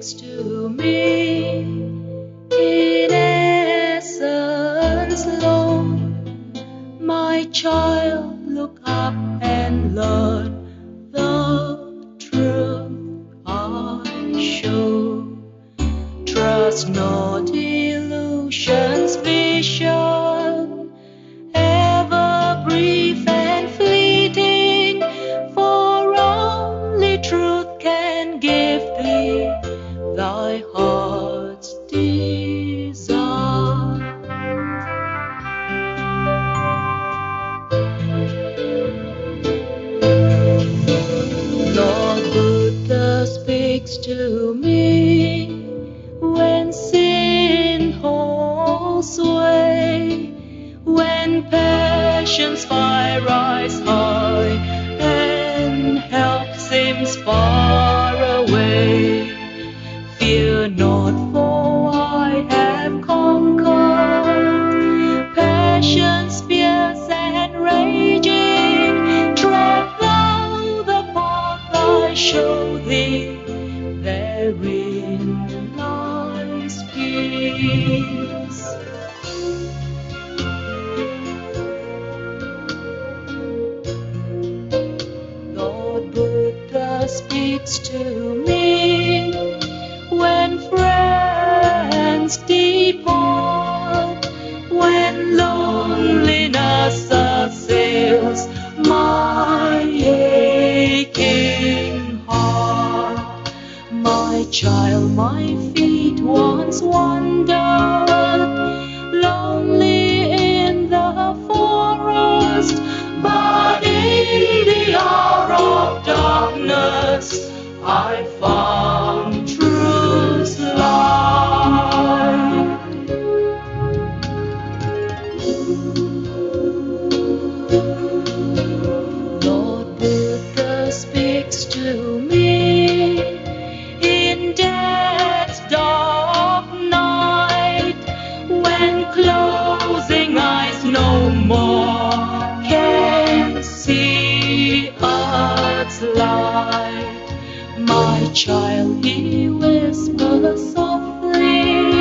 speaks to me in essence, Lord. My child, look up and learn the truth I show. Trust not illusions, vision, ever brief and fleeting, for only truth can give thee thy heart's desire. Lord Buddha speaks to me when sin holds sway, when passion's fire rise high and help seems far away. Fear not, for I have conquered passion's fierce and raging. Tread thou the path I show thee, therein lies peace. Lord Buddha speaks to me when friends depart, when loneliness assails my aching heart. My child, my feet once wandered, lonely in the forest, but in the hour of darkness I found truth's light. Lord Buddha speaks to me in death's dark night, when closing eyes no more can see earth's light. My child, he whispers softly,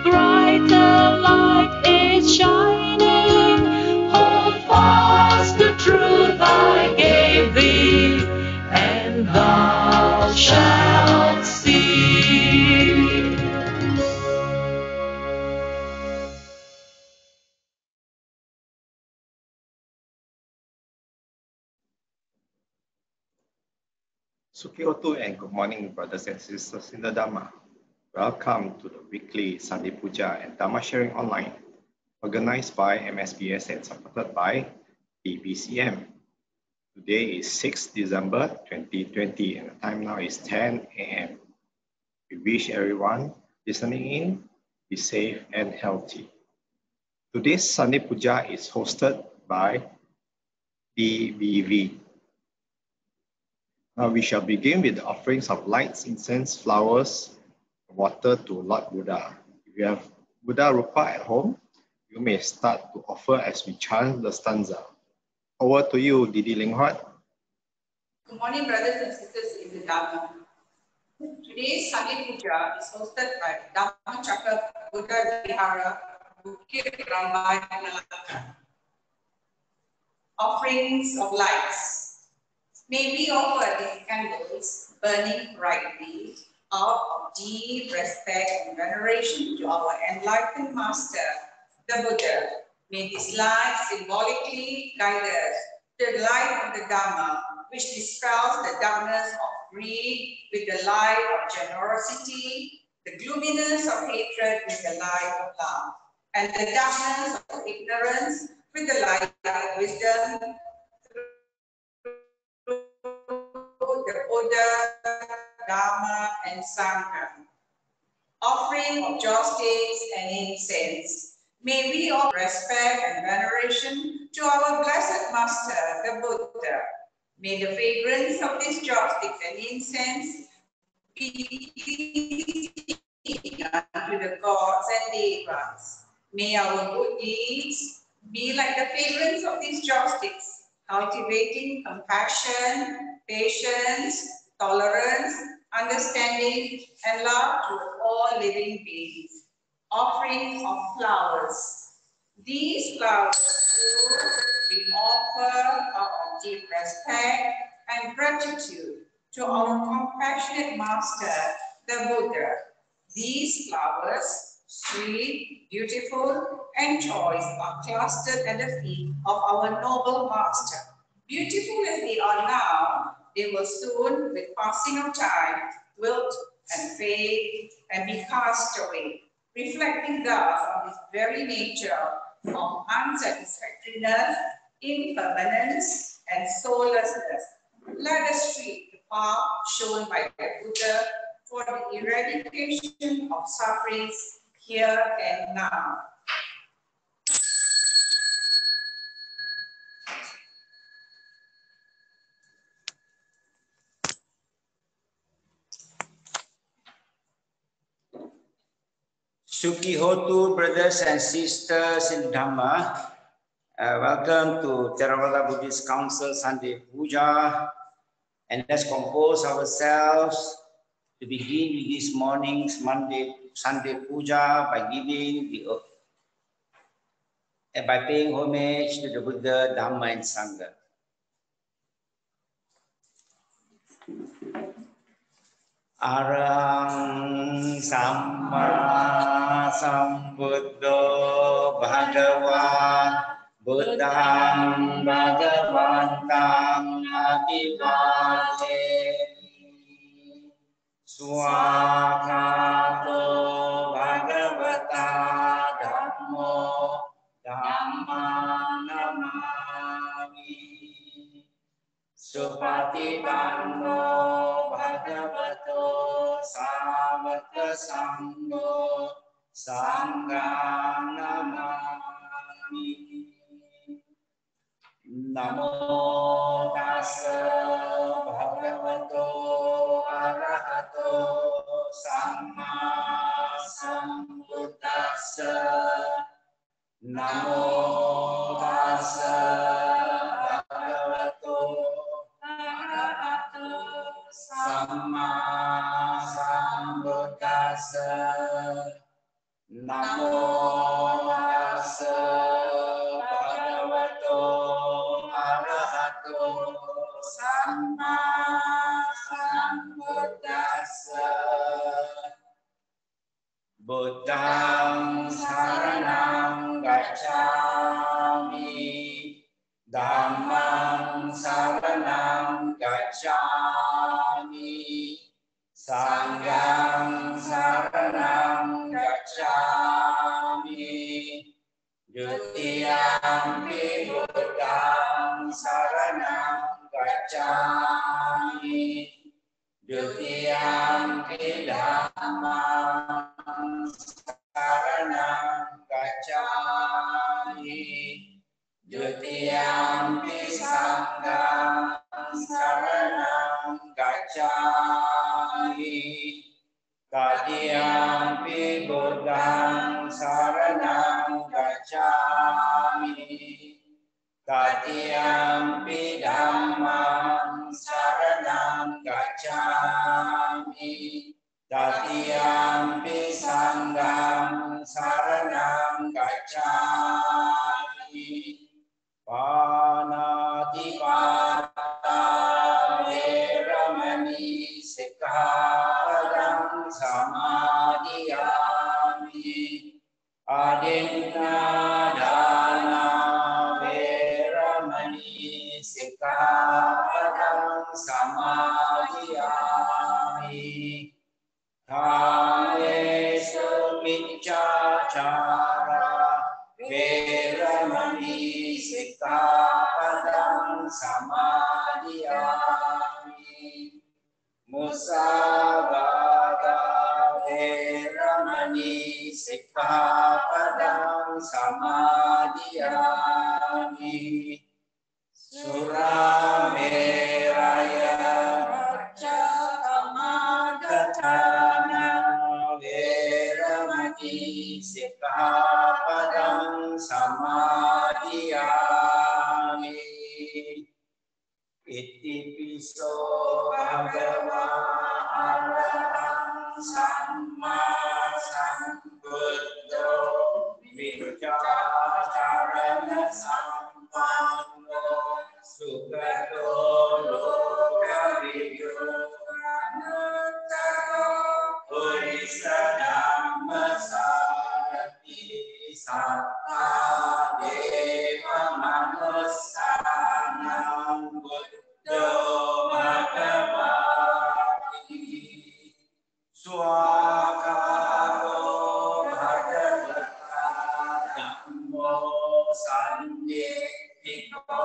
brighter light is shining. Hold fast the truth I gave thee, and thou shalt see. Sukhihotu and good morning, brothers and sisters in the Dhamma. Welcome to the weekly Sunday Puja and Dhamma Sharing online, organized by MSBS and supported by TBCM. Today is 6th December 2020 and the time now is 10 a.m. We wish everyone listening in be safe and healthy. Today's Sunday Puja is hosted by DBV. We shall begin with the offerings of lights, incense, flowers, water to Lord Buddha. If you have Buddha Rupa at home, you may start to offer as we chant the stanza. Over to you, Didi Linghuat. Good morning, brothers and sisters in the Dhamma. Today's Sunday Puja is hosted by Dhammacakka Buddhist Vihara Melaka. Offerings of lights. May we offer these candles burning brightly out of deep respect and veneration to our enlightened master, the Buddha. May this light symbolically guide us to the light of the Dhamma, which dispels the darkness of greed with the light of generosity, the gloominess of hatred with the light of love, and the darkness of ignorance with the light of wisdom, the Buddha, Dhamma, and Sangha. Offering of joss sticks and incense. May we offer respect and veneration to our blessed master, the Buddha. May the fragrance of these joss sticks and incense be pleasing unto the gods and devas. May our good deeds be like the fragrance of these joss sticks, cultivating compassion, patience, tolerance, understanding, and love to all living beings. Offering of flowers. These flowers too, we offer our deep respect and gratitude to our compassionate master, the Buddha. These flowers, sweet, beautiful, and choice, are clustered at the feet of our noble master. Beautiful as they are now, they will soon, with passing of time, wilt and fade and be cast away, reflecting thus on this very nature of unsatisfactoriness, impermanence, and soullessness. Let us treat the path shown by the Buddha for the eradication of sufferings here and now. Suki Hotu, brothers and sisters in Dhamma. Welcome to Theravada Buddhist Council Sunday Puja. And let's compose ourselves to begin with this morning's Sunday Puja by paying homage to the Buddha, Dhamma, and Sangha. Arang Samma Sambuddho Bhagava Buddhang Bhagavantam Abhivademi Swakato Bhagavata Dhammo Dhammang Namami Supatipanno Bhagavato Savaka Sangho Sanghang Namami Namo Tassa Bhagavato Arahato Samma Sambuddhassa Namo Tassa Bhagavato Samma Sambuddhassa Namo Tassa Bhagavato Arahato Samma Sambuddhassa Buddhang Saranam Gacchami Dhammang Saranam Gacchami Sanghang Saranam Gacchami Dutiyampi Buddhang Saranam Gacchami Dutiyampi Dhammang Saranam Gacchami Dutiyampi Sanghang Saranam Gacchami Tatiyampi Buddhang Saranam Gacchami Tatiyampi Dhammang Saranam Gacchami Tatiyampi Sanghang Saranam Gacchami Panatipata Veramani Sikkhapadang Samadhiyami Adinna Veramani Sikkhapadang Samadhiyami Kamesu Miccācara Veramani Sikkhapadang Samadhiyami Musavada Veramani Sikkhapadang Samadhiyami Surameraya Amagatana Veramani Sikkhapadang Samadhiyami Iti piso bhagava Samma Sambuddho Vichārana Sampanno Sugato Lokavijñānattaro Purisa Dhammasarati Satta Deva Manussanam Buddho Bhagavati Swakaro Bhagavata Dhammo Sanditthiko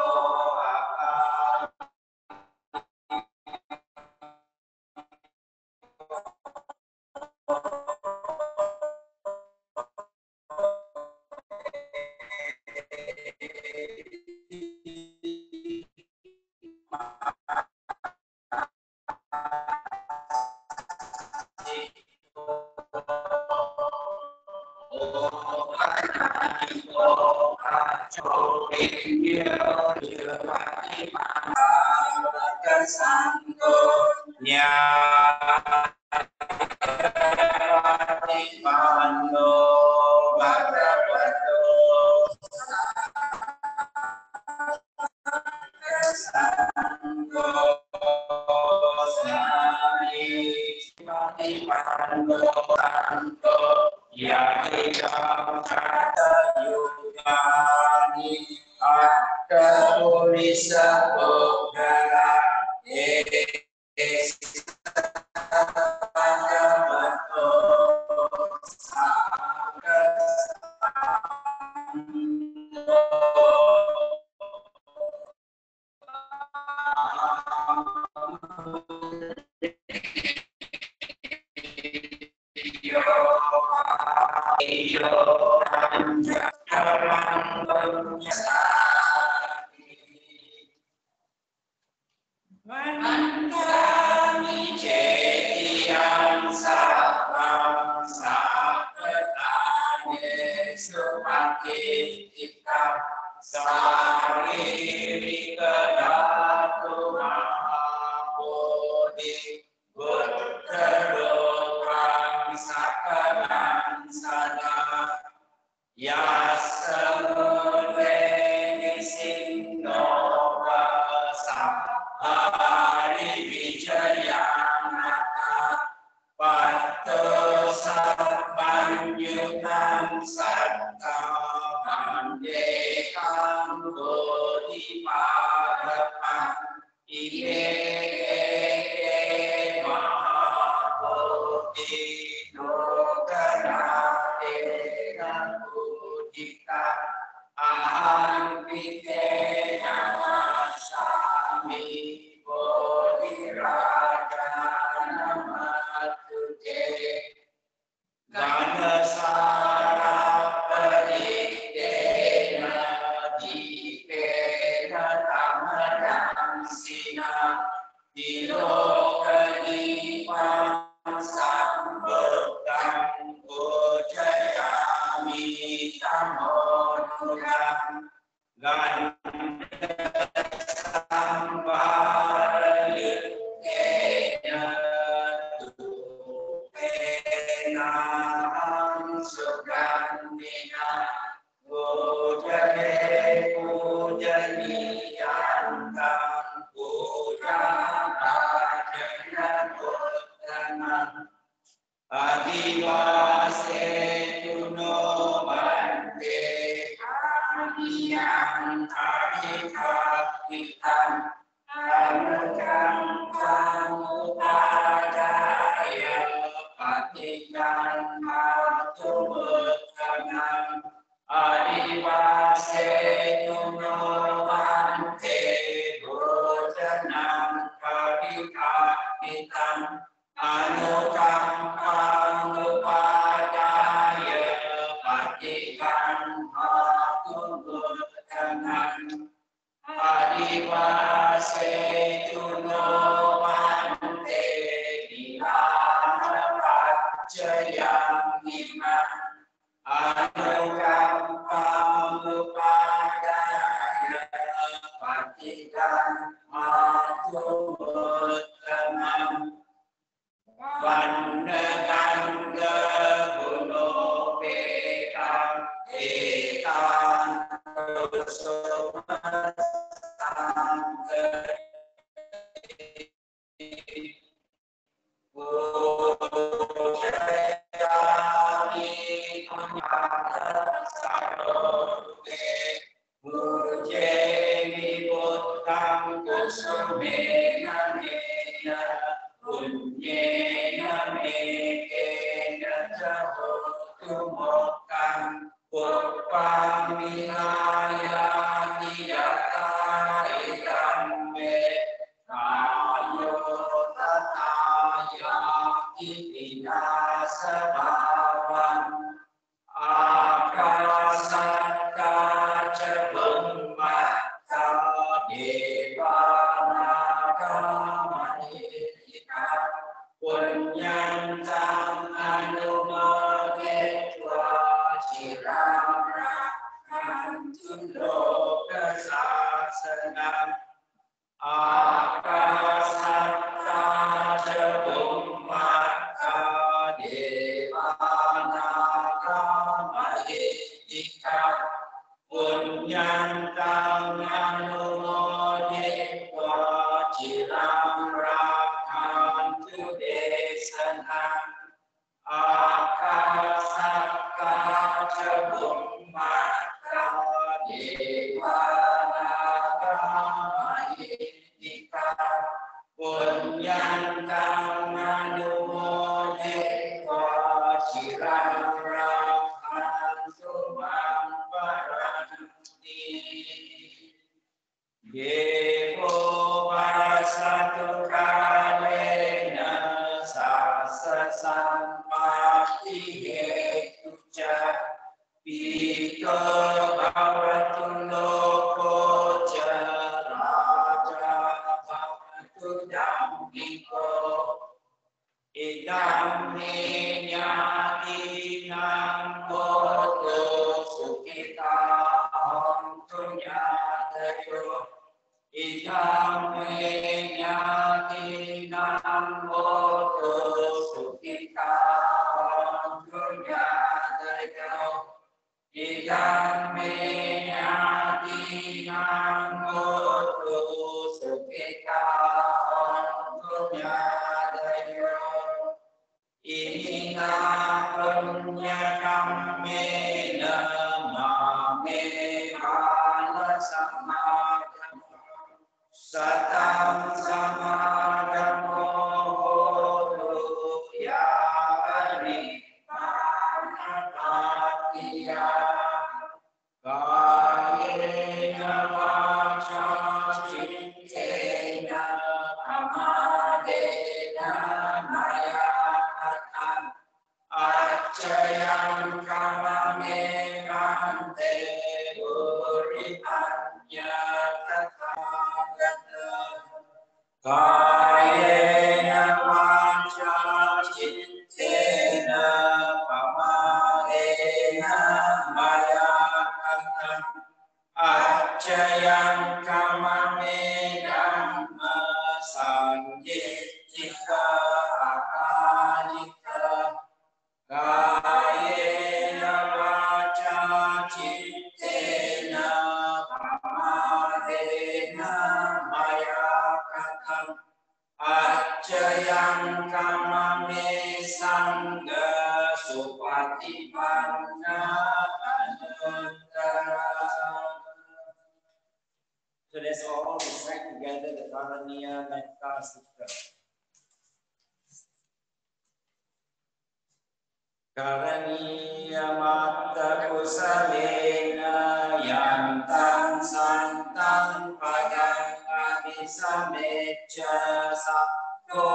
Vandana So let's all recite together the Karaniya Metta Sutra. Karaniya Matta Kusalena Yantam Santam Padang Amisamecha Sakko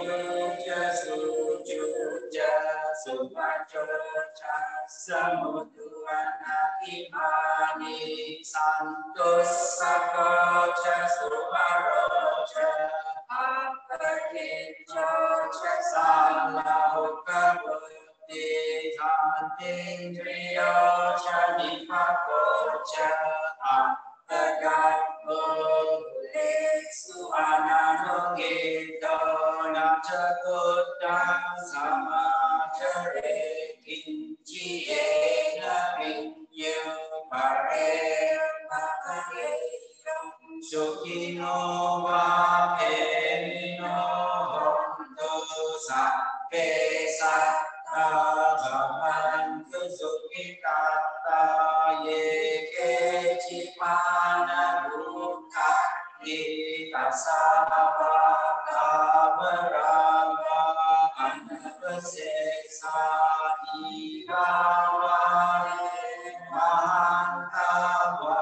Juja Sujuja Sumachocha Samuduana Imani Santos Sakocha Sumarocha Apakitchocha Salahu Tantindriya Chanipakocha Apagato Lesu Ananogito Nachakutta Samachare Kinchiena Vinyu Pare Sukino wa penino hontu sabbe satta bhavantu sukitata yeke cipana buddha Tasava kavarava anapasesa divava mahantava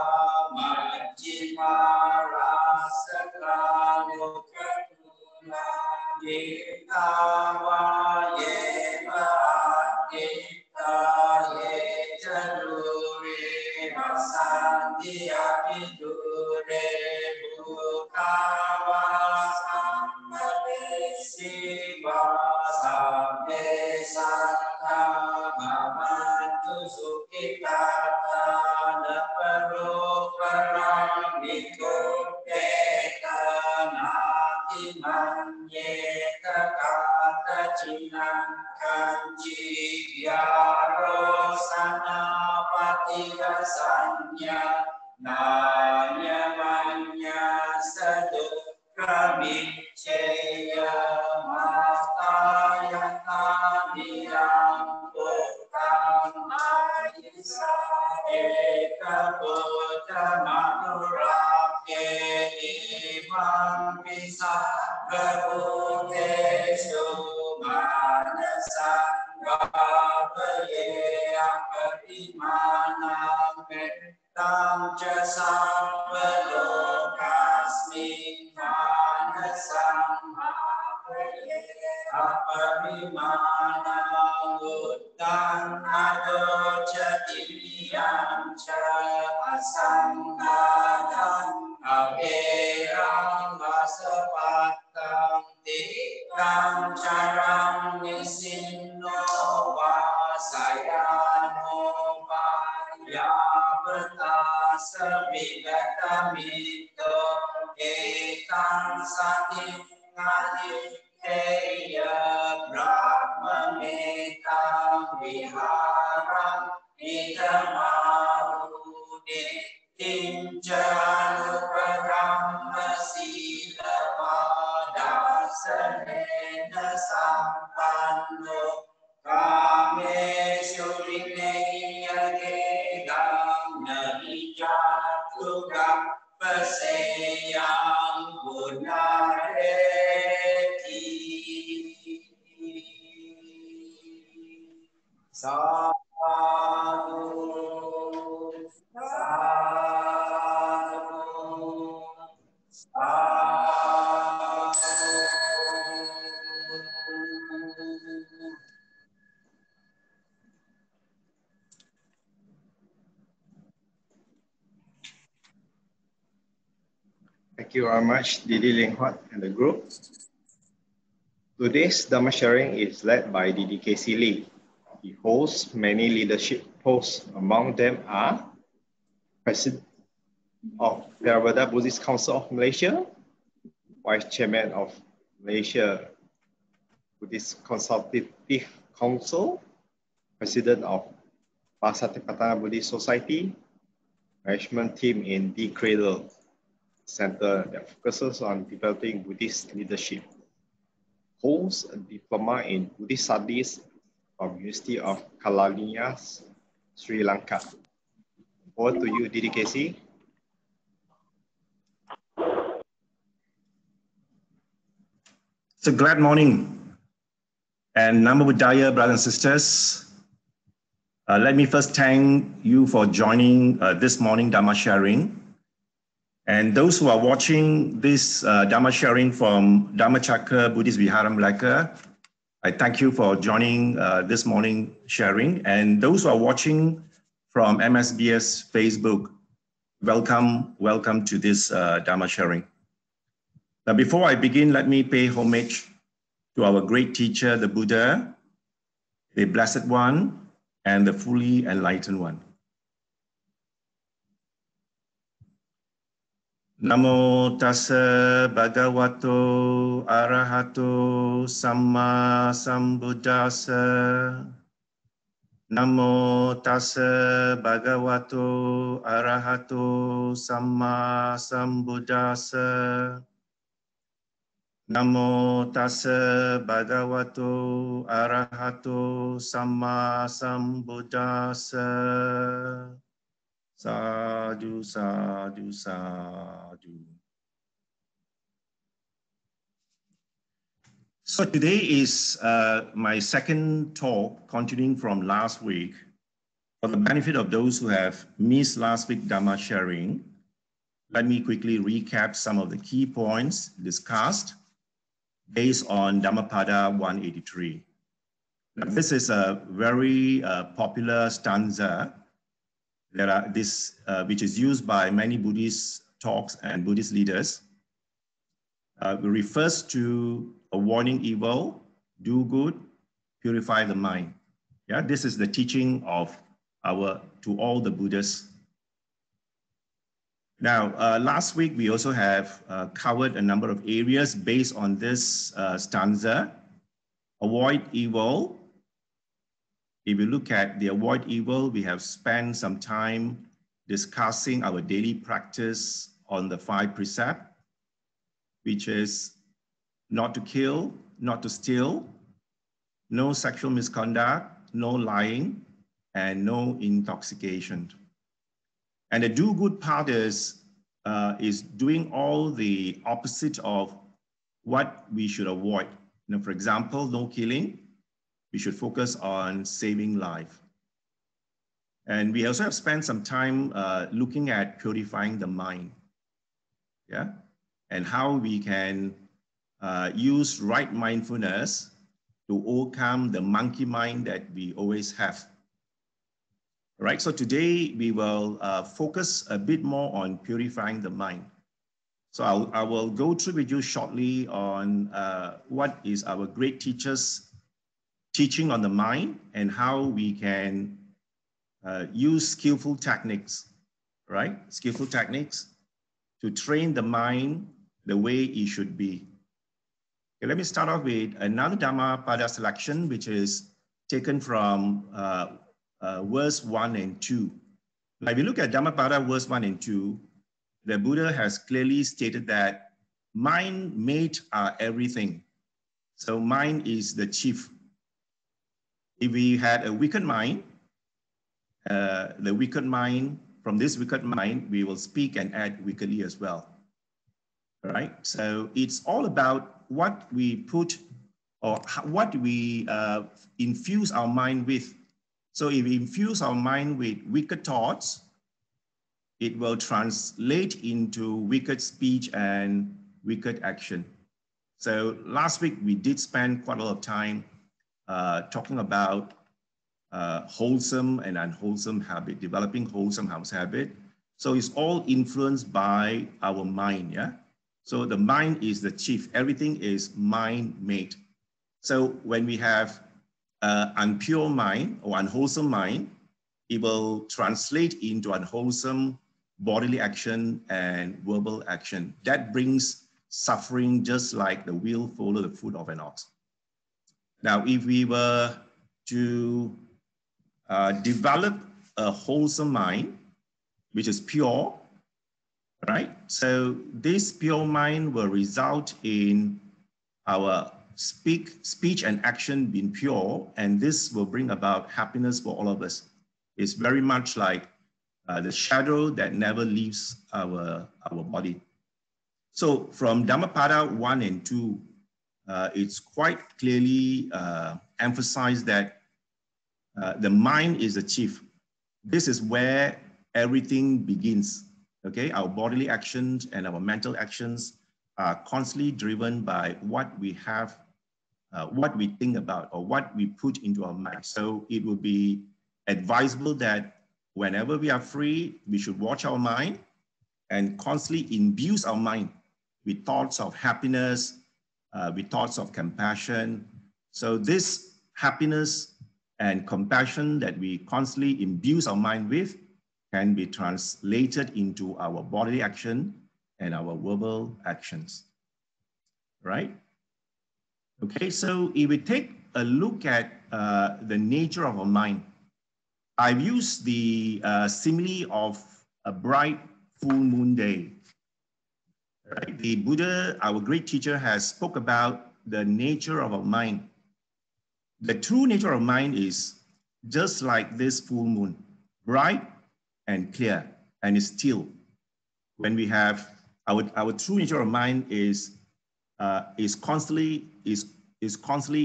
majjhima rasakano katuna yekava yeva adhita yejarure masanti apidure Kawa sammade siva sabbe satta bhavantu sukhitata naparo paramikuddeta nati manyeta kata cinang kanci yaro sanapati rasanya Nayamanya sadukramicceya matayata niyam pottam ayisa eka potamanurake imam bisa bebudesu manasa Vapaye apatimanam Tam jasam velokasmi manasam aparimanam uddhan adocatiyam ca asamgadam averam vasapatam tikam charam nisinno vasayano Yapata sabigatamito ekam sati ngaditeya brahmanetam viharam idamarude tinjanupadhamma sila vadasanena sampanno Kameshu vinayagedam nahijatugam paseyam gunareti Sadhu Sadhu Thank you very much, Didi Ling Huat and the group. Today's Dhamma Sharing is led by Didi K.C. Lee. He holds many leadership posts. Among them are President of Theravada Buddhist Council of Malaysia, Vice Chairman of Malaysia Buddhist Consultative Council, President of Pasatipatana Buddhist Society, management team in The Cradle Center that focuses on developing Buddhist leadership. Holds a diploma in Buddhist Studies from University of Kelaniya, Sri Lanka. Over to you, Didi K.C. It's a glad morning. And Namo Buddhaya, brothers and sisters. Let me first thank you for joining this morning Dhamma Sharing. And those who are watching this Dhamma Sharing from Dhammacakka Buddhist Vihara Melaka, I thank you for joining this morning sharing. And those who are watching from MSBS Facebook, welcome to this Dhamma Sharing. Now, before I begin, let me pay homage to our great teacher, the Buddha, the Blessed One, and the fully enlightened one. Namo tassa bhagavato arahato samma sambuddhassa. Namo tassa bhagavato arahato samma sambuddhassa. Namo tassa bhagavato arahato samma sambuddhassa. Sadhu, sadhu, sadhu. So today is my second talk, continuing from last week. For the benefit of those who have missed last week's Dhamma sharing, let me quickly recap some of the key points discussed based on Dhammapada 183. Now, this is a very popular stanza which is used by many Buddhist talks and Buddhist leaders. It refers to avoiding evil, do good, purify the mind. Yeah, this is the teaching of to all the Buddhists. Now, last week we also have covered a number of areas based on this stanza. Avoid evil. If you look at the avoid evil, we have spent some time discussing our daily practice on the 5 precepts, which is not to kill, not to steal, no sexual misconduct, no lying, and no intoxication. And the do good part is doing all the opposite of what we should avoid. You know, for example, no killing. We should focus on saving life. And we also have spent some time looking at purifying the mind. Yeah, and how we can use right mindfulness to overcome the monkey mind that we always have. Right, so today we will focus a bit more on purifying the mind. So I will go through with you shortly on what is our great teacher's teaching on the mind and how we can use skillful techniques, right? Skillful techniques to train the mind the way it should be. Okay, let me start off with another Dhammapada selection, which is taken from verse 1 and 2. Now, if you look at Dhammapada verse 1 and 2, the Buddha has clearly stated that mind, mate are everything. So mind is the chief. If we had a wicked mind, from this wicked mind, we will speak and act wickedly as well. All right, so it's all about what we put or what we infuse our mind with. So if we infuse our mind with wicked thoughts, it will translate into wicked speech and wicked action. So last week we did spend quite a lot of time talking about wholesome and unwholesome habit, developing wholesome habit. So it's all influenced by our mind, yeah? So the mind is the chief. Everything is mind-made. So when we have unpure mind or unwholesome mind, it will translate into unwholesome bodily action and verbal action. That brings suffering just like the wheel follows the foot of an ox. Now, if we were to develop a wholesome mind, which is pure, right? So this pure mind will result in our speech and action being pure, and this will bring about happiness for all of us. It's very much like the shadow that never leaves our body. So from Dhammapada 1 and 2, it's quite clearly emphasized that the mind is the chief. This is where everything begins, okay? Our bodily actions and our mental actions are constantly driven by what we have, what we think about, or what we put into our mind. So it would be advisable that whenever we are free, we should watch our mind and constantly imbue our mind with thoughts of happiness, with thoughts of compassion. So this happiness and compassion that we constantly imbue our mind with can be translated into our bodily action and our verbal actions, right? Okay, so if we take a look at the nature of our mind, I've used the simile of a bright full moon day. Right? The Buddha, our great teacher, has spoke about the nature of our mind. The true nature of mind is just like this full moon, bright and clear, and is still. When we have our true nature of mind is constantly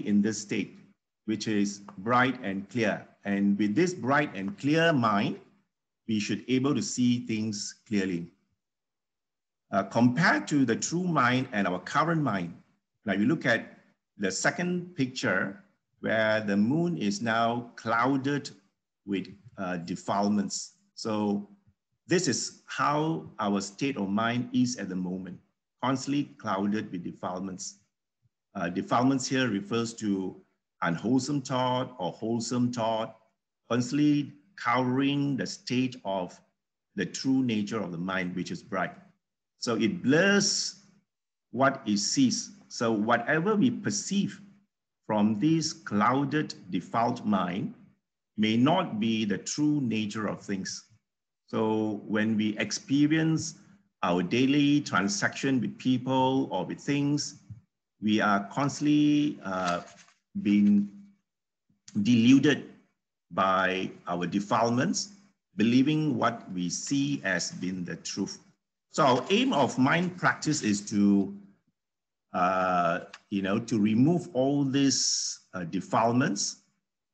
in this state, which is bright and clear. And with this bright and clear mind, we should be able to see things clearly. Compared to the true mind and our current mind, now you look at the second picture where the moon is now clouded with defilements. So this is how our state of mind is at the moment, constantly clouded with defilements. Defilements here refers to unwholesome thought or wholesome thought, constantly covering the state of the true nature of the mind, which is bright. So it blurs what it sees. So whatever we perceive from this clouded, defiled mind may not be the true nature of things. So when we experience our daily transaction with people or with things, we are constantly being deluded by our defilements, believing what we see as being the truth. So our aim of mind practice is to, to remove all these defilements,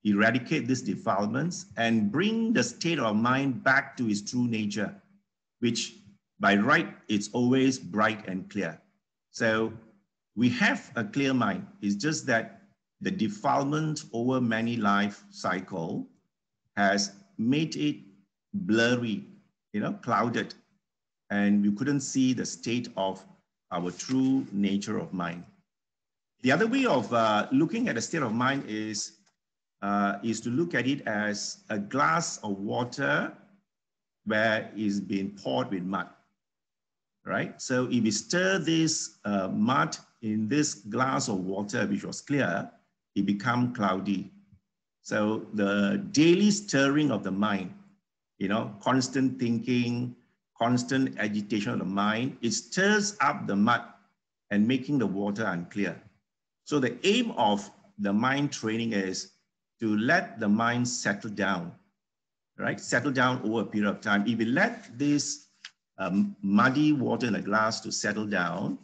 eradicate these defilements, and bring the state of mind back to its true nature, which by right, it's always bright and clear. So we have a clear mind. It's just that the defilement over many life cycle has made it blurry, clouded, and we couldn't see the state of our true nature of mind. The other way of looking at the state of mind is to look at it as a glass of water where it's been poured with mud, right? So if we stir this mud in this glass of water, which was clear, it becomes cloudy. So the daily stirring of the mind, constant thinking, constant agitation of the mind, it stirs up the mud and making the water unclear. So the aim of the mind training is to let the mind settle down, right? Settle down over a period of time. If we let this muddy water in a glass to settle down,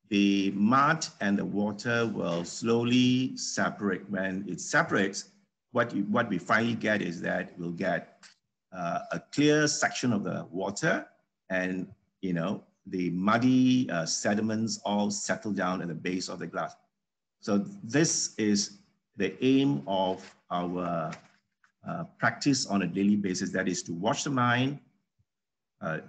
the mud and the water will slowly separate. When it separates, what we finally get is that we'll get a clear section of the water, and the muddy sediments all settle down at the base of the glass. So this is the aim of our practice on a daily basis. That is to watch the mind,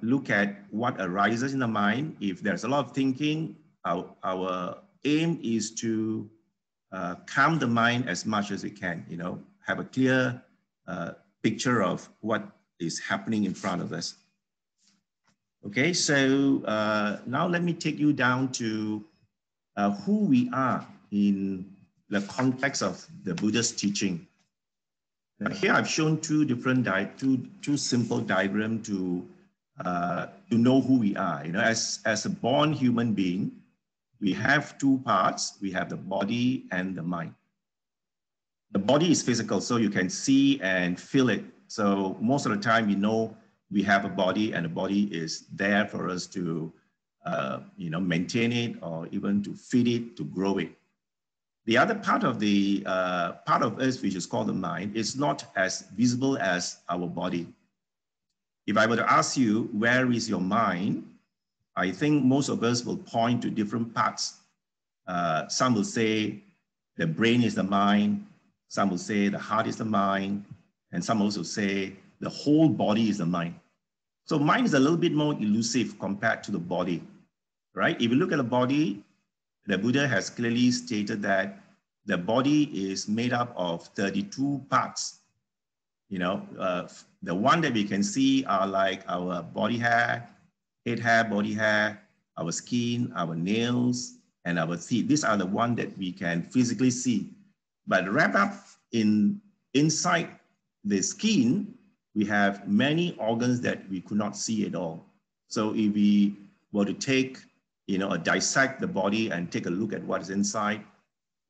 look at what arises in the mind. If there's a lot of thinking, our aim is to calm the mind as much as we can, have a clear picture of what is happening in front of us. Okay, so now let me take you down to who we are in the context of the Buddha's teaching. Now, here I've shown two simple diagrams to know who we are. As a born human being, we have two parts. We have the body and the mind. The body is physical, so you can see and feel it. So most of the time, we have a body, and the body is there for us to, maintain it, or even to feed it, to grow it. The other part of us, which is called the mind, is not as visible as our body. If I were to ask you, where is your mind? I think most of us will point to different parts. Some will say the brain is the mind. Some will say the heart is the mind. And some also say the whole body is the mind. So mind is a little bit more elusive compared to the body, right? If you look at the body, the Buddha has clearly stated that the body is made up of 32 parts. The one that we can see are like our body hair, head hair, body hair, our skin, our nails, and our teeth. These are the ones that we can physically see. But wrapped up inside the skin, we have many organs that we could not see at all. So if we were to take, dissect the body and take a look at what is inside,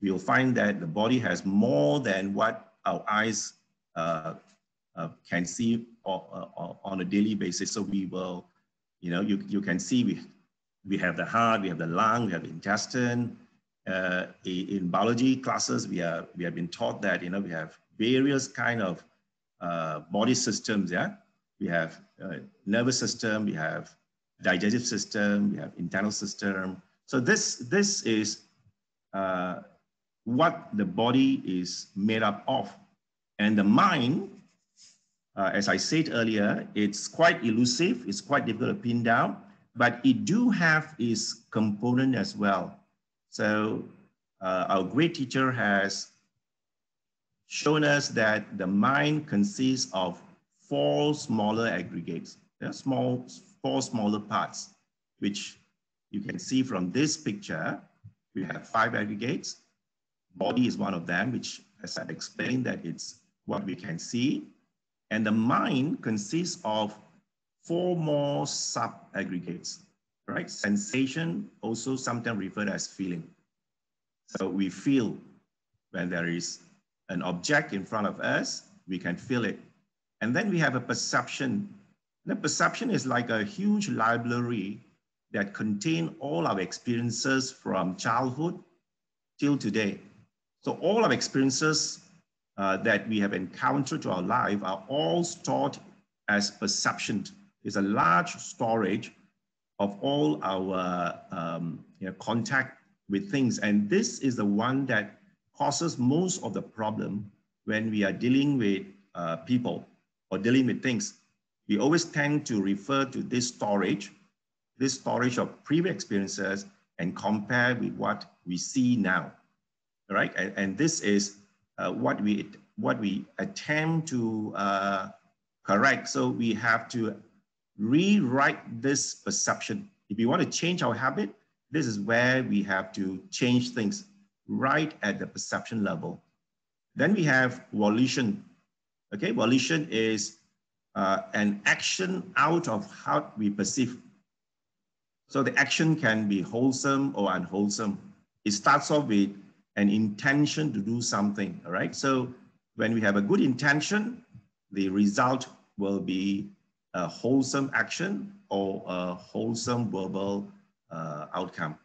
we will find that the body has more than what our eyes can see on a daily basis. So we will, you can see we have the heart, we have the lung, we have the intestine. In biology classes, we have been taught that, we have various kind of body systems, yeah? We have nervous system, we have digestive system, we have internal system. So this is what the body is made up of. And the mind, as I said earlier, it's quite elusive, it's quite difficult to pin down, but it do have its component as well. So our great teacher has shown us that the mind consists of 4 smaller aggregates. There are 4 smaller parts, which you can see from this picture. We have 5 aggregates. Body is one of them, which, as I explained, that it's what we can see. And the mind consists of 4 more sub-aggregates, right? Sensation, also sometimes referred as feeling. So we feel when there is an object in front of us, we can feel it. And then we have a perception. The perception is like a huge library that contains all our experiences from childhood till today. So all our experiences that we have encountered through our life are all stored as perception. It's a large storage of all our contact with things. And this is the one that causes most of the problem when we are dealing with people or dealing with things. We always tend to refer to this storage of previous experiences and compare with what we see now, right? And this is what we attempt to correct. So we have to rewrite this perception. If we want to change our habit, this is where we have to change things right at the perception level. Then we have volition. Okay, volition is an action out of how we perceive. So the action can be wholesome or unwholesome. It starts off with an intention to do something, all right? So when we have a good intention, the result will be a wholesome action or a wholesome verbal outcome.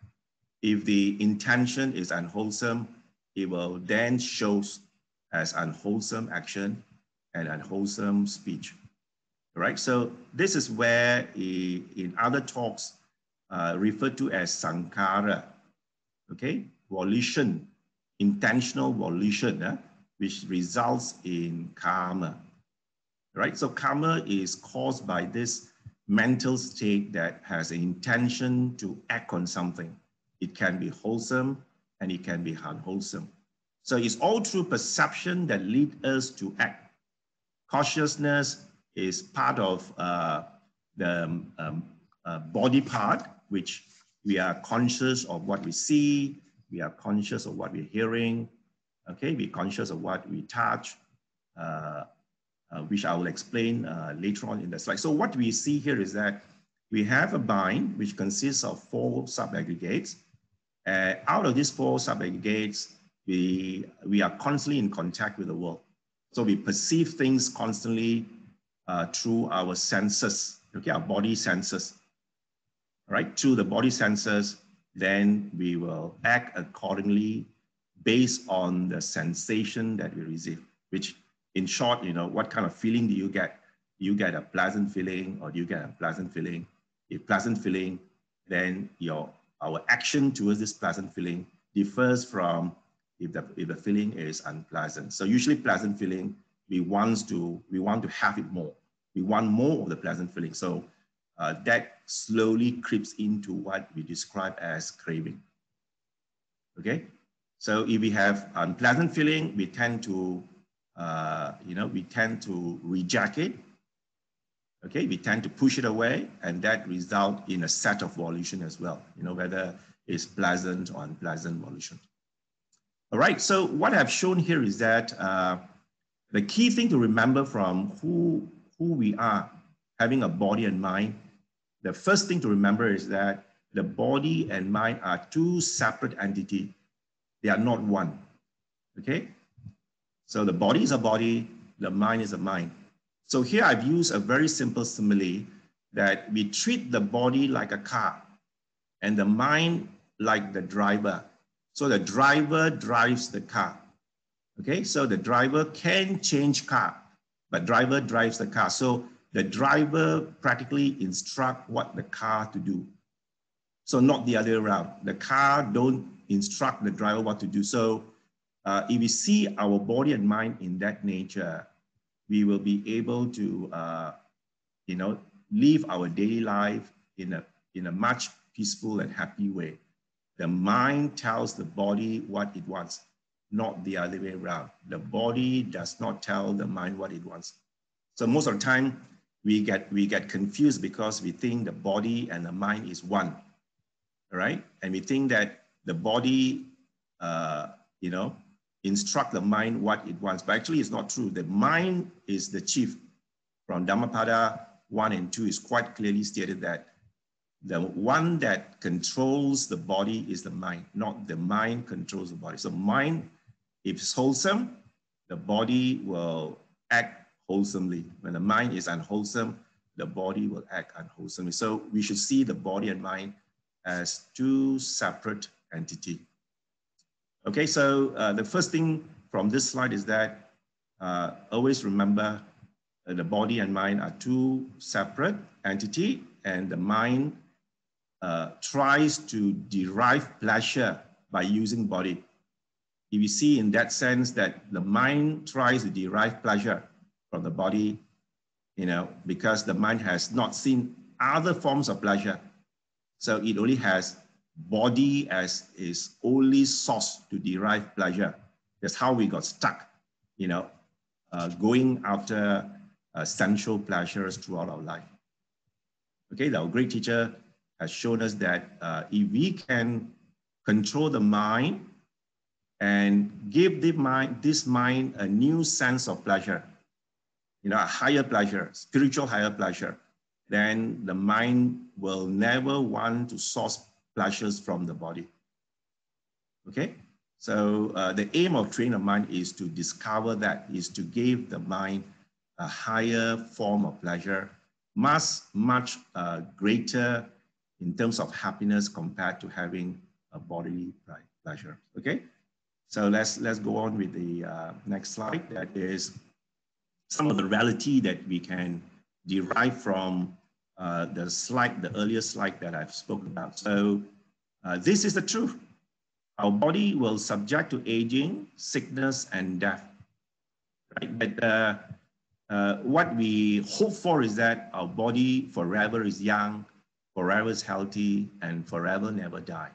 If the intention is unwholesome, it will then show as unwholesome action and unwholesome speech, right? So this is where in other talks referred to as sankhara, okay? Volition, intentional volition, which results in karma, right? So karma is caused by this mental state that has an intention to act on something. It can be wholesome and it can be unwholesome. So it's all through perception that leads us to act. Consciousness is part of the body part, which we are conscious of what we see, we are conscious of what we're hearing, okay? We're conscious of what we touch, which I will explain later on in the slide. So what we see here is that we have a mind which consists of 4 sub-aggregates. Out of these 4 sub-aggregates, we are constantly in contact with the world. So we perceive things constantly through our senses, okay, our body senses, right? Through the body senses, then we will act accordingly based on the sensation that we receive, which in short, what kind of feeling do you get? Do you get a pleasant feeling or do you get a unpleasant feeling? If pleasant feeling, then our action towards this pleasant feeling differs from if the feeling is unpleasant. So usually pleasant feeling, we want to have it more. We want more of the pleasant feeling. So that slowly creeps into what we describe as craving. Okay, so if we have unpleasant feeling, we tend to reject it. Okay, we tend to push it away, and that results in a set of volition as well. Whether it's pleasant or unpleasant volition. All right. So what I've shown here is that The key thing to remember from who we are, having a body and mind, the first thing to remember is that the body and mind are two separate entities. They are not one, okay? So the body is a body, the mind is a mind. So here I've used a very simple simile that we treat the body like a car and the mind like the driver. So the driver drives the car, okay? So the driver can change car, but driver drives the car. So the driver practically instructs what the car to do. So not the other way around. The car don't instruct the driver what to do. So if we see our body and mind in that nature, we will be able to, live our daily life in a much peaceful and happy way. The mind tells the body what it wants, not the other way around. The body does not tell the mind what it wants. So most of the time, we get confused because we think the body and the mind is one, right? And we think that the body, instruct the mind what it wants, but actually it's not true. The mind is the chief. From Dhammapada 1 and 2 is quite clearly stated that the one that controls the body is the mind, not the mind controls the body. So mind, if it's wholesome, the body will act wholesomely. When the mind is unwholesome, the body will act unwholesomely. So we should see the body and mind as two separate entities. Okay, so the first thing from this slide is that always remember the body and mind are two separate entities, and the mind tries to derive pleasure by using body. If you see in that sense that the mind tries to derive pleasure from the body, because the mind has not seen other forms of pleasure. So it only has body as its only source to derive pleasure. That's how we got stuck, going after sensual pleasures throughout our life. Okay, our great teacher has shown us that if we can control the mind and give this mind a new sense of pleasure, a higher pleasure, spiritual higher pleasure, then the mind will never want to source pleasures from the body. Okay, so the aim of training the mind is to discover that, is to give the mind a higher form of pleasure, much greater in terms of happiness compared to having a bodily pleasure. Okay, so let's go on with the next slide. That is some of the reality that we can derive from the earlier slide that I've spoken about. So this is the truth. Our body will subject to aging, sickness, and death. Right? But what we hope for is that our body forever is young, forever is healthy, and forever never die.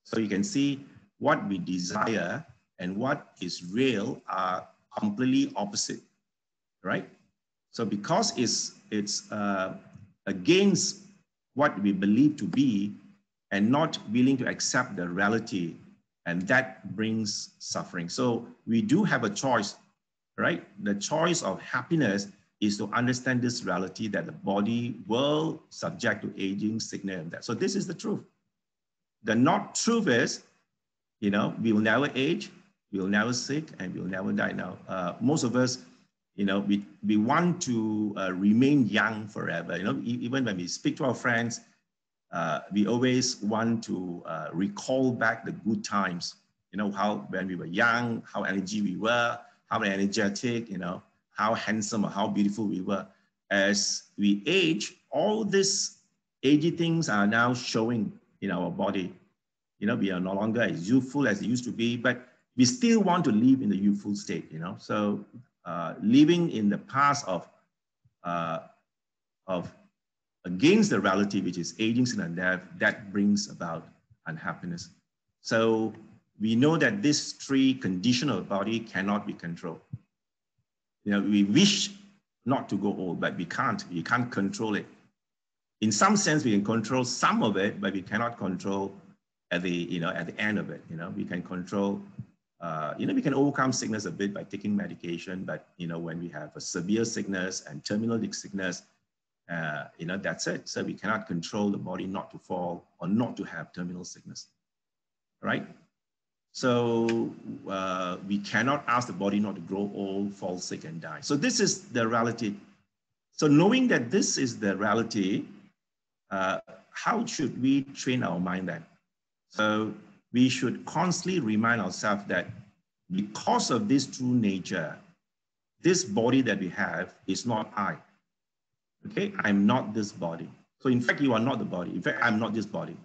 So you can see what we desire and what is real are completely opposite, right? So because it's against what we believe to be and not willing to accept the reality, and that brings suffering. So we do have a choice, right? The choice of happiness is to understand this reality that the body will subject to aging, sickness, and death. So this is the truth. The not truth is, we will never age, we will never sick, and we will never die. Now, most of us, we want to remain young forever. Even when we speak to our friends, we always want to recall back the good times. How when we were young, how energy we were, how energetic, how handsome or how beautiful we were. As we age, all these aging things are now showing in our body. We are no longer as youthful as it used to be, but we still want to live in the youthful state. So living in the past of against the reality, which is aging, sin, and death, that brings about unhappiness. So we know that this three conditions of the body cannot be controlled. We wish not to go old, but we can't. We can't control it. In some sense, we can control some of it, but we cannot control at the end of it. We can control we can overcome sickness a bit by taking medication, but, when we have a severe sickness and terminal sickness, that's it. So we cannot control the body not to fall or not to have terminal sickness, right? So we cannot ask the body not to grow old, fall sick, and die. So this is the reality. So knowing that this is the reality, how should we train our mind then? So we should constantly remind ourselves that because of this true nature, this body that we have is not I. Okay, I'm not this body. So in fact, you are not the body. In fact, I'm not this body,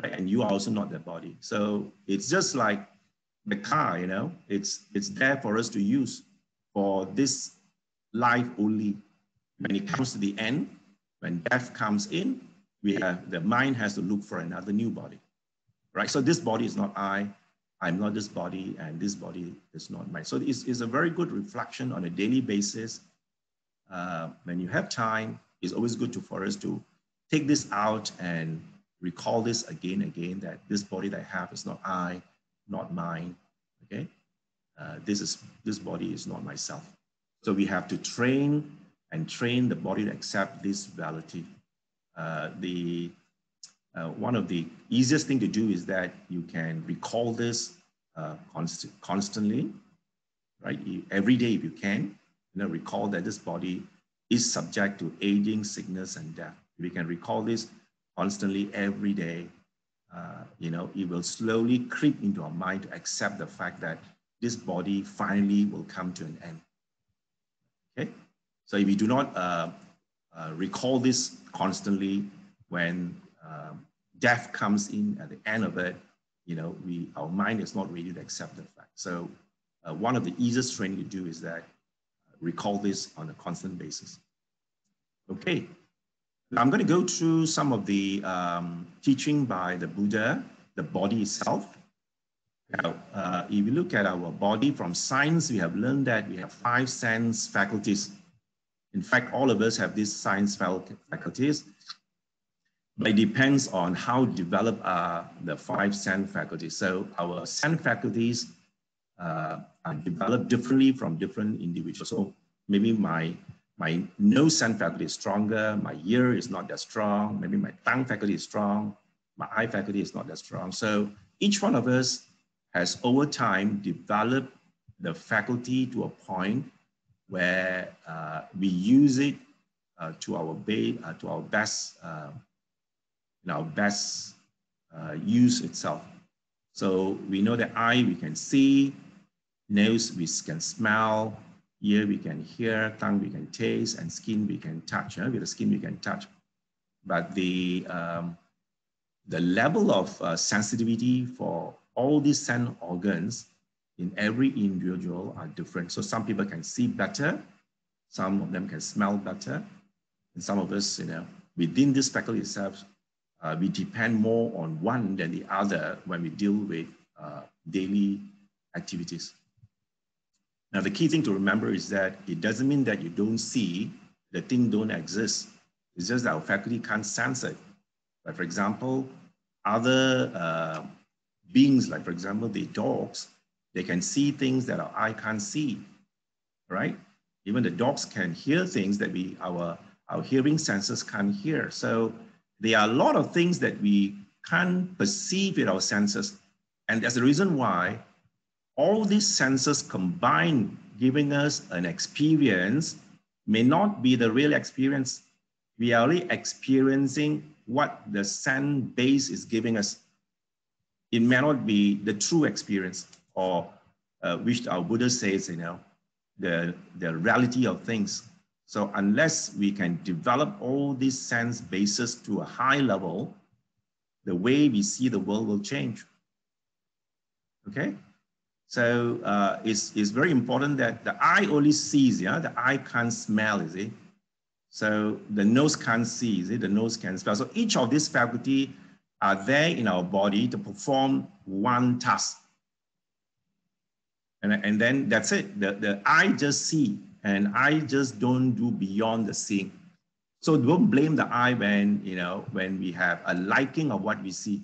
right? And you are also not that body. So it's just like the car, it's there for us to use for this life only. When it comes to the end, when death comes in, the mind has to look for another new body, right? So this body is not I'm not this body, and this body is not mine. So it's a very good reflection on a daily basis. When you have time, it's always good for us to take this out and recall this again, that this body that I have is not I, not mine, okay? This body is not myself. So we have to train the body to accept this reality. One of the easiest thing to do is that you can recall this constantly, right? Every day if you can, recall that this body is subject to aging, sickness, and death. If you can recall this constantly every day, it will slowly creep into our mind to accept the fact that this body finally will come to an end. Okay? So if we do not recall this constantly, when death comes in at the end of it, our mind is not ready to accept the fact. So one of the easiest training to do is that recall this on a constant basis. Okay, I'm going to go through some of the teaching by the Buddha, the body itself. Now, if you look at our body from science, we have learned that we have 5 sense faculties. In fact, all of us have these science faculties, but it depends on how developed are the 5 sense faculties. So our sense faculties are developed differently from different individuals. So maybe my nose sense faculty is stronger, my ear is not that strong, maybe my tongue faculty is strong, my eye faculty is not that strong. So each one of us has over time developed the faculty to a point where we use it to our best use itself. So we know that eye we can see, nose we can smell, ear we can hear, tongue we can taste, and skin we can touch. With the skin we can touch. But the level of sensitivity for all these sense organs in every individual are different. So some people can see better, some of them can smell better, and some of us, within this faculty itself, we depend more on one than the other when we deal with daily activities. Now, the key thing to remember is that it doesn't mean that you don't see, the thing don't exist. It's just that our faculty can't sense it. But for example, other beings, like for example, the dogs, they can see things that our eye can't see, right? Even the dogs can hear things that our hearing senses can't hear. So there are a lot of things that we can't perceive with our senses. And that's the reason why all these senses combined, giving us an experience, may not be the real experience. We are only experiencing what the sense base is giving us. It may not be the true experience, or which our Buddha says, the reality of things. So unless we can develop all these sense bases to a high level, the way we see the world will change. Okay? So it's very important that the eye only sees, the eye can't smell, is it? So the nose can't see, is it? The nose can smell. So each of these faculties are there in our body to perform one task. And then that's it. The eye just see, and I just don't do beyond the seeing. So don't blame the eye when we have a liking of what we see.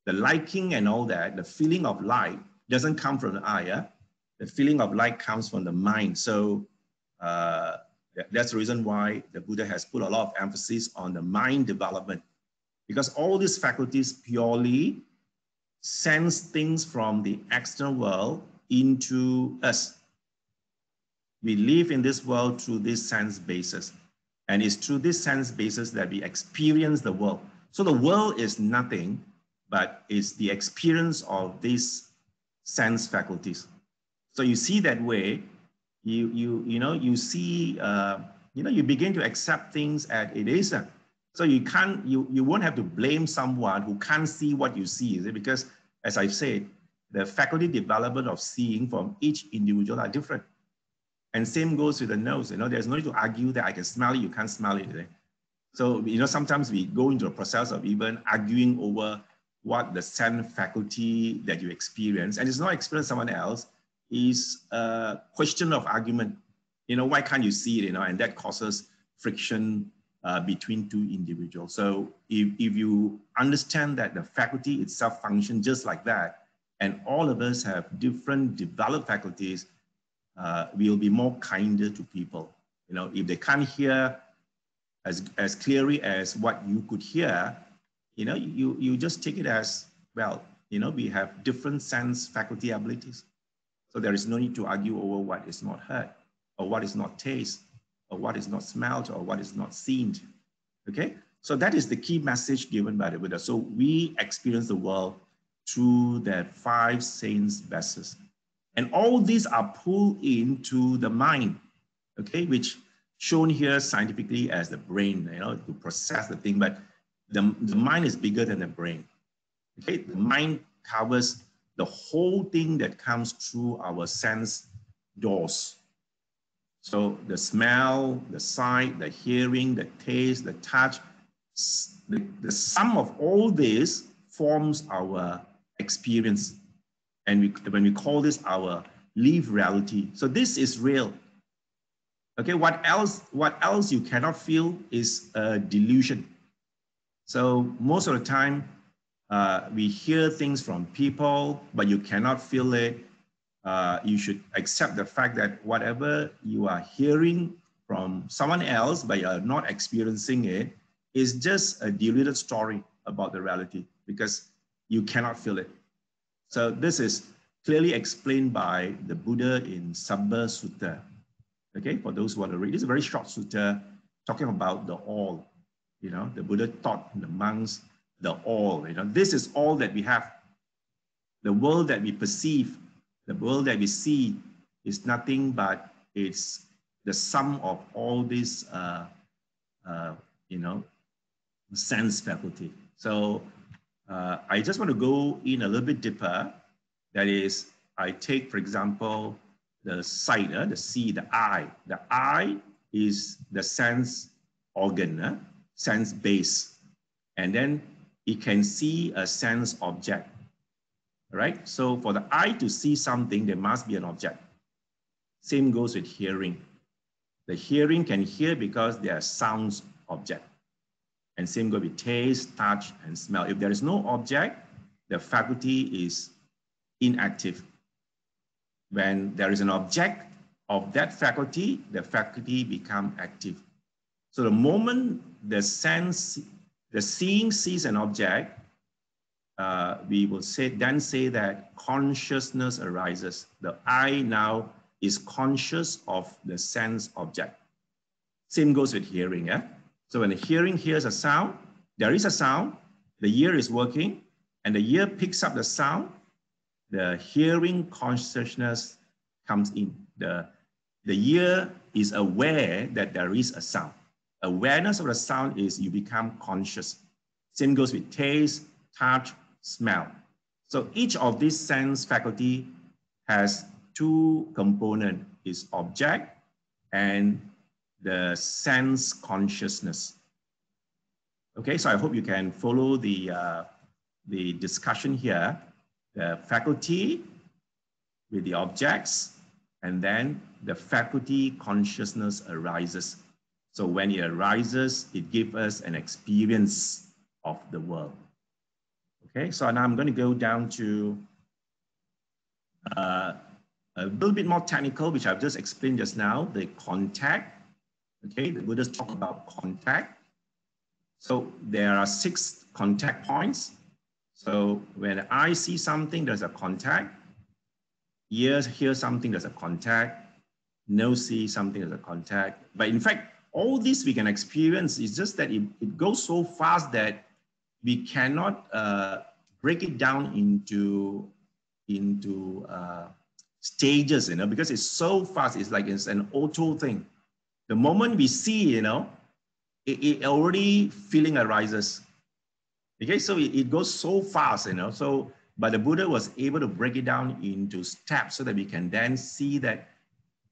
The liking and all that, the feeling of light doesn't come from the eye. Yeah? The feeling of light comes from the mind. So that's the reason why the Buddha has put a lot of emphasis on the mind development, because all these faculties purely sense things from the external world into us. We live in this world through this sense basis, and it's through this sense basis that we experience the world. So the world is nothing, but it's the experience of these sense faculties. So you see that way, you see, you begin to accept things as it is. So you won't have to blame someone who can't see what you see, is it? Because as I've said, the faculty development of seeing from each individual are different. And same goes with the nose. There's no need to argue that I can smell it, you can't smell it. Right? So, sometimes we go into a process of even arguing over what the sense faculty that you experience, and it's not experience someone else, is a question of argument. Why can't you see it? And that causes friction between two individuals. So if you understand that the faculty itself functions just like that, and all of us have different developed faculties, we'll be more kinder to people. If they can't hear as clearly as what you could hear, you just take it as, well, we have different sense faculty abilities. So there is no need to argue over what is not heard, or what is not tasted, or what is not smelled, or what is not seen. Okay? So that is the key message given by the Buddha. So we experience the world through the 5 sense bases. And all these are pulled into the mind, okay, which shown here scientifically as the brain, to process the thing, but the mind is bigger than the brain. Okay, the mind covers the whole thing that comes through our sense doors. So the smell, the sight, the hearing, the taste, the touch, the sum of all this forms our experience. And when we call this our lived reality. So this is real. Okay, what else you cannot feel is a delusion. So most of the time, we hear things from people, but you cannot feel it. You should accept the fact that whatever you are hearing from someone else, but you are not experiencing it, is just a deluded story about the reality, because you cannot feel it. So this is clearly explained by the Buddha in Sabba Sutta. Okay, for those who want to read, it's a very short sutta talking about the all. The Buddha taught the monks the all. This is all that we have. The world that we perceive, the world that we see, is nothing but it's the sum of all these, sense faculty. So I just want to go in a little bit deeper. That is, I take, for example, the sight, the see, the eye. The eye is the sense organ, sense base. And then it can see a sense object, right? So for the eye to see something, there must be an object. Same goes with hearing. The hearing can hear because there are sounds object. And same goes with taste, touch, and smell. If there is no object, the faculty is inactive. When there is an object of that faculty, the faculty becomes active. So the moment the seeing sees an object, we will then say that consciousness arises. The eye now is conscious of the sense object. Same goes with hearing. Yeah? So when the hearing hears a sound, there is a sound, the ear is working, and the ear picks up the sound, the hearing consciousness comes in. The ear is aware that there is a sound. Awareness of the sound is you become conscious. Same goes with taste, touch, smell. So each of these sense faculty has 2 components, is object and the sense consciousness. Okay, so I hope you can follow the discussion here. The faculty with the objects, and then the faculty consciousness arises. So when it arises, it gives us an experience of the world. Okay, so now I'm going to go down to A little bit more technical, which I've just explained just now, the contact. Okay, the Buddhists talk about contact. So there are 6 contact points. So when I see something, there's a contact. Ears hear something, there's a contact. Nose see something, there's a contact. But in fact, all this we can experience. It's just that it goes so fast that we cannot break it down into stages, you know, because it's so fast. It's like it's an auto thing. The moment we see, you know, it already feeling arises. Okay, so it goes so fast, you know. So, but the Buddha was able to break it down into steps so that we can then see that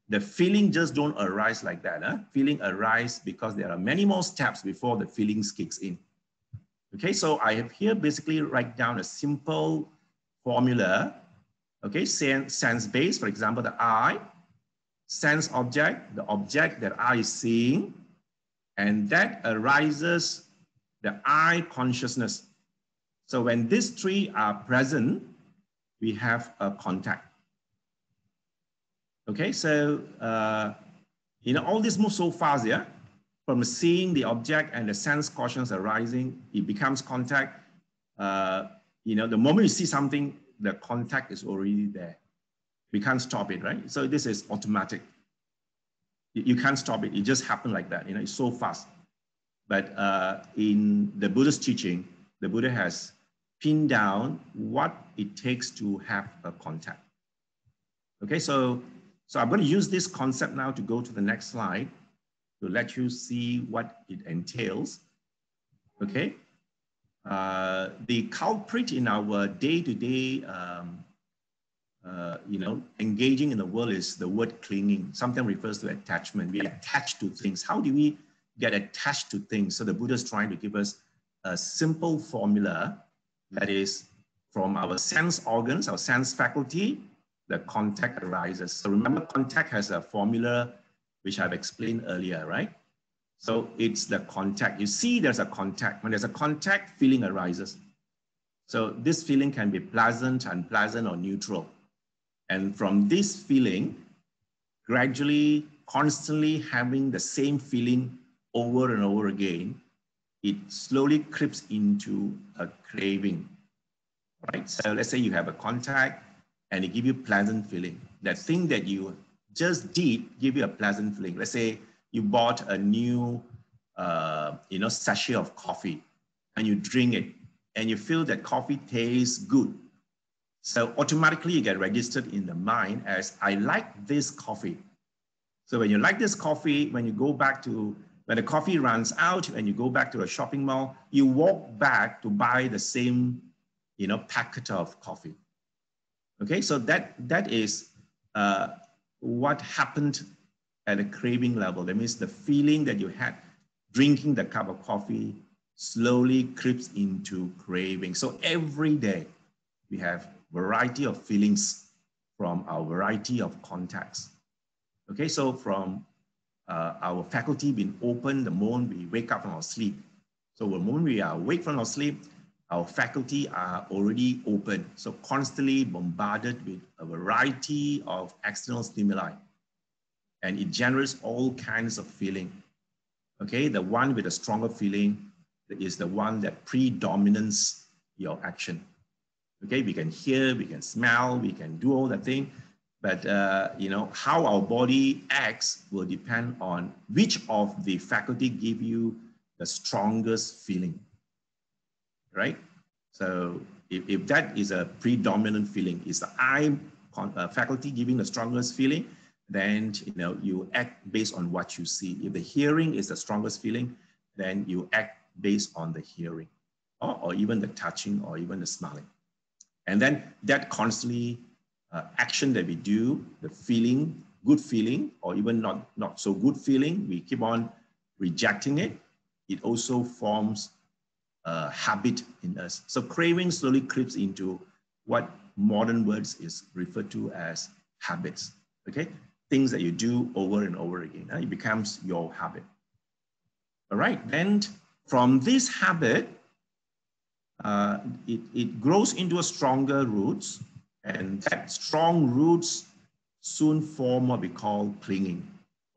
the feeling just don't arise like that. Huh? Feeling arise because there are many more steps before the feelings kicks in. Okay, so I have here basically write down a simple formula. Okay, sense-based, for example, the eye, sense object, the object that I is seeing, and that arises the eye consciousness. So when these 3 are present, we have a contact. Okay, so, you know, all this moves so fast, yeah? From seeing the object and the sense consciousness arising, it becomes contact. You know, the moment you see something, the contact is already there. We can't stop it, right? So this is automatic. You can't stop it. It just happened like that. You know, it's so fast. But in the Buddhist teaching, the Buddha has pinned down what it takes to have a contact. Okay, so I'm going to use this concept now to go to the next slide to let you see what it entails. Okay, the culprit in our day-to-day, you know, engaging in the world is the word clinging. Sometimes refers to attachment. We attach to things. How do we get attached to things? So the Buddha is trying to give us a simple formula that is from our sense organs, our sense faculty, the contact arises. So remember, contact has a formula which I've explained earlier, right? So it's the contact. You see there's a contact. When there's a contact, feeling arises. So this feeling can be pleasant, unpleasant, or neutral. And from this feeling, gradually, constantly having the same feeling over and over again, it slowly creeps into a craving, right? So let's say you have a contact and it gives you pleasant feeling. That thing that you just did give you a pleasant feeling. Let's say you bought a new, you know, sachet of coffee and you drink it and you feel that coffee tastes good. So automatically you get registered in the mind as, I like this coffee. So when you like this coffee, when you go back to, when the coffee runs out and you go back to a shopping mall, you walk back to buy the same, you know, packet of coffee. Okay, so that is what happened at a craving level. That means the feeling that you had drinking the cup of coffee slowly creeps into craving. So every day we have variety of feelings from our variety of contacts. Okay, so from our faculty being open the moment we wake up from our sleep. So the moment we are awake from our sleep, our faculty are already open. So constantly bombarded with a variety of external stimuli. And it generates all kinds of feeling. Okay, the one with a stronger feeling is the one that predominates your action. Okay, we can hear, we can smell, we can do all that thing. But you know, how our body acts will depend on which of the faculty give you the strongest feeling, right? So if that is a predominant feeling, is the eye faculty giving the strongest feeling, then you know, you act based on what you see. If the hearing is the strongest feeling, then you act based on the hearing, or even the touching, or even the smelling. And then that constantly action that we do, the feeling, good feeling, or even not so good feeling, we keep on rejecting it. It also forms a habit in us. So craving slowly creeps into what modern words is referred to as habits, okay? Things that you do over and over again. It becomes your habit. All right, then from this habit, it grows into a stronger roots, And that strong roots soon form what we call clinging,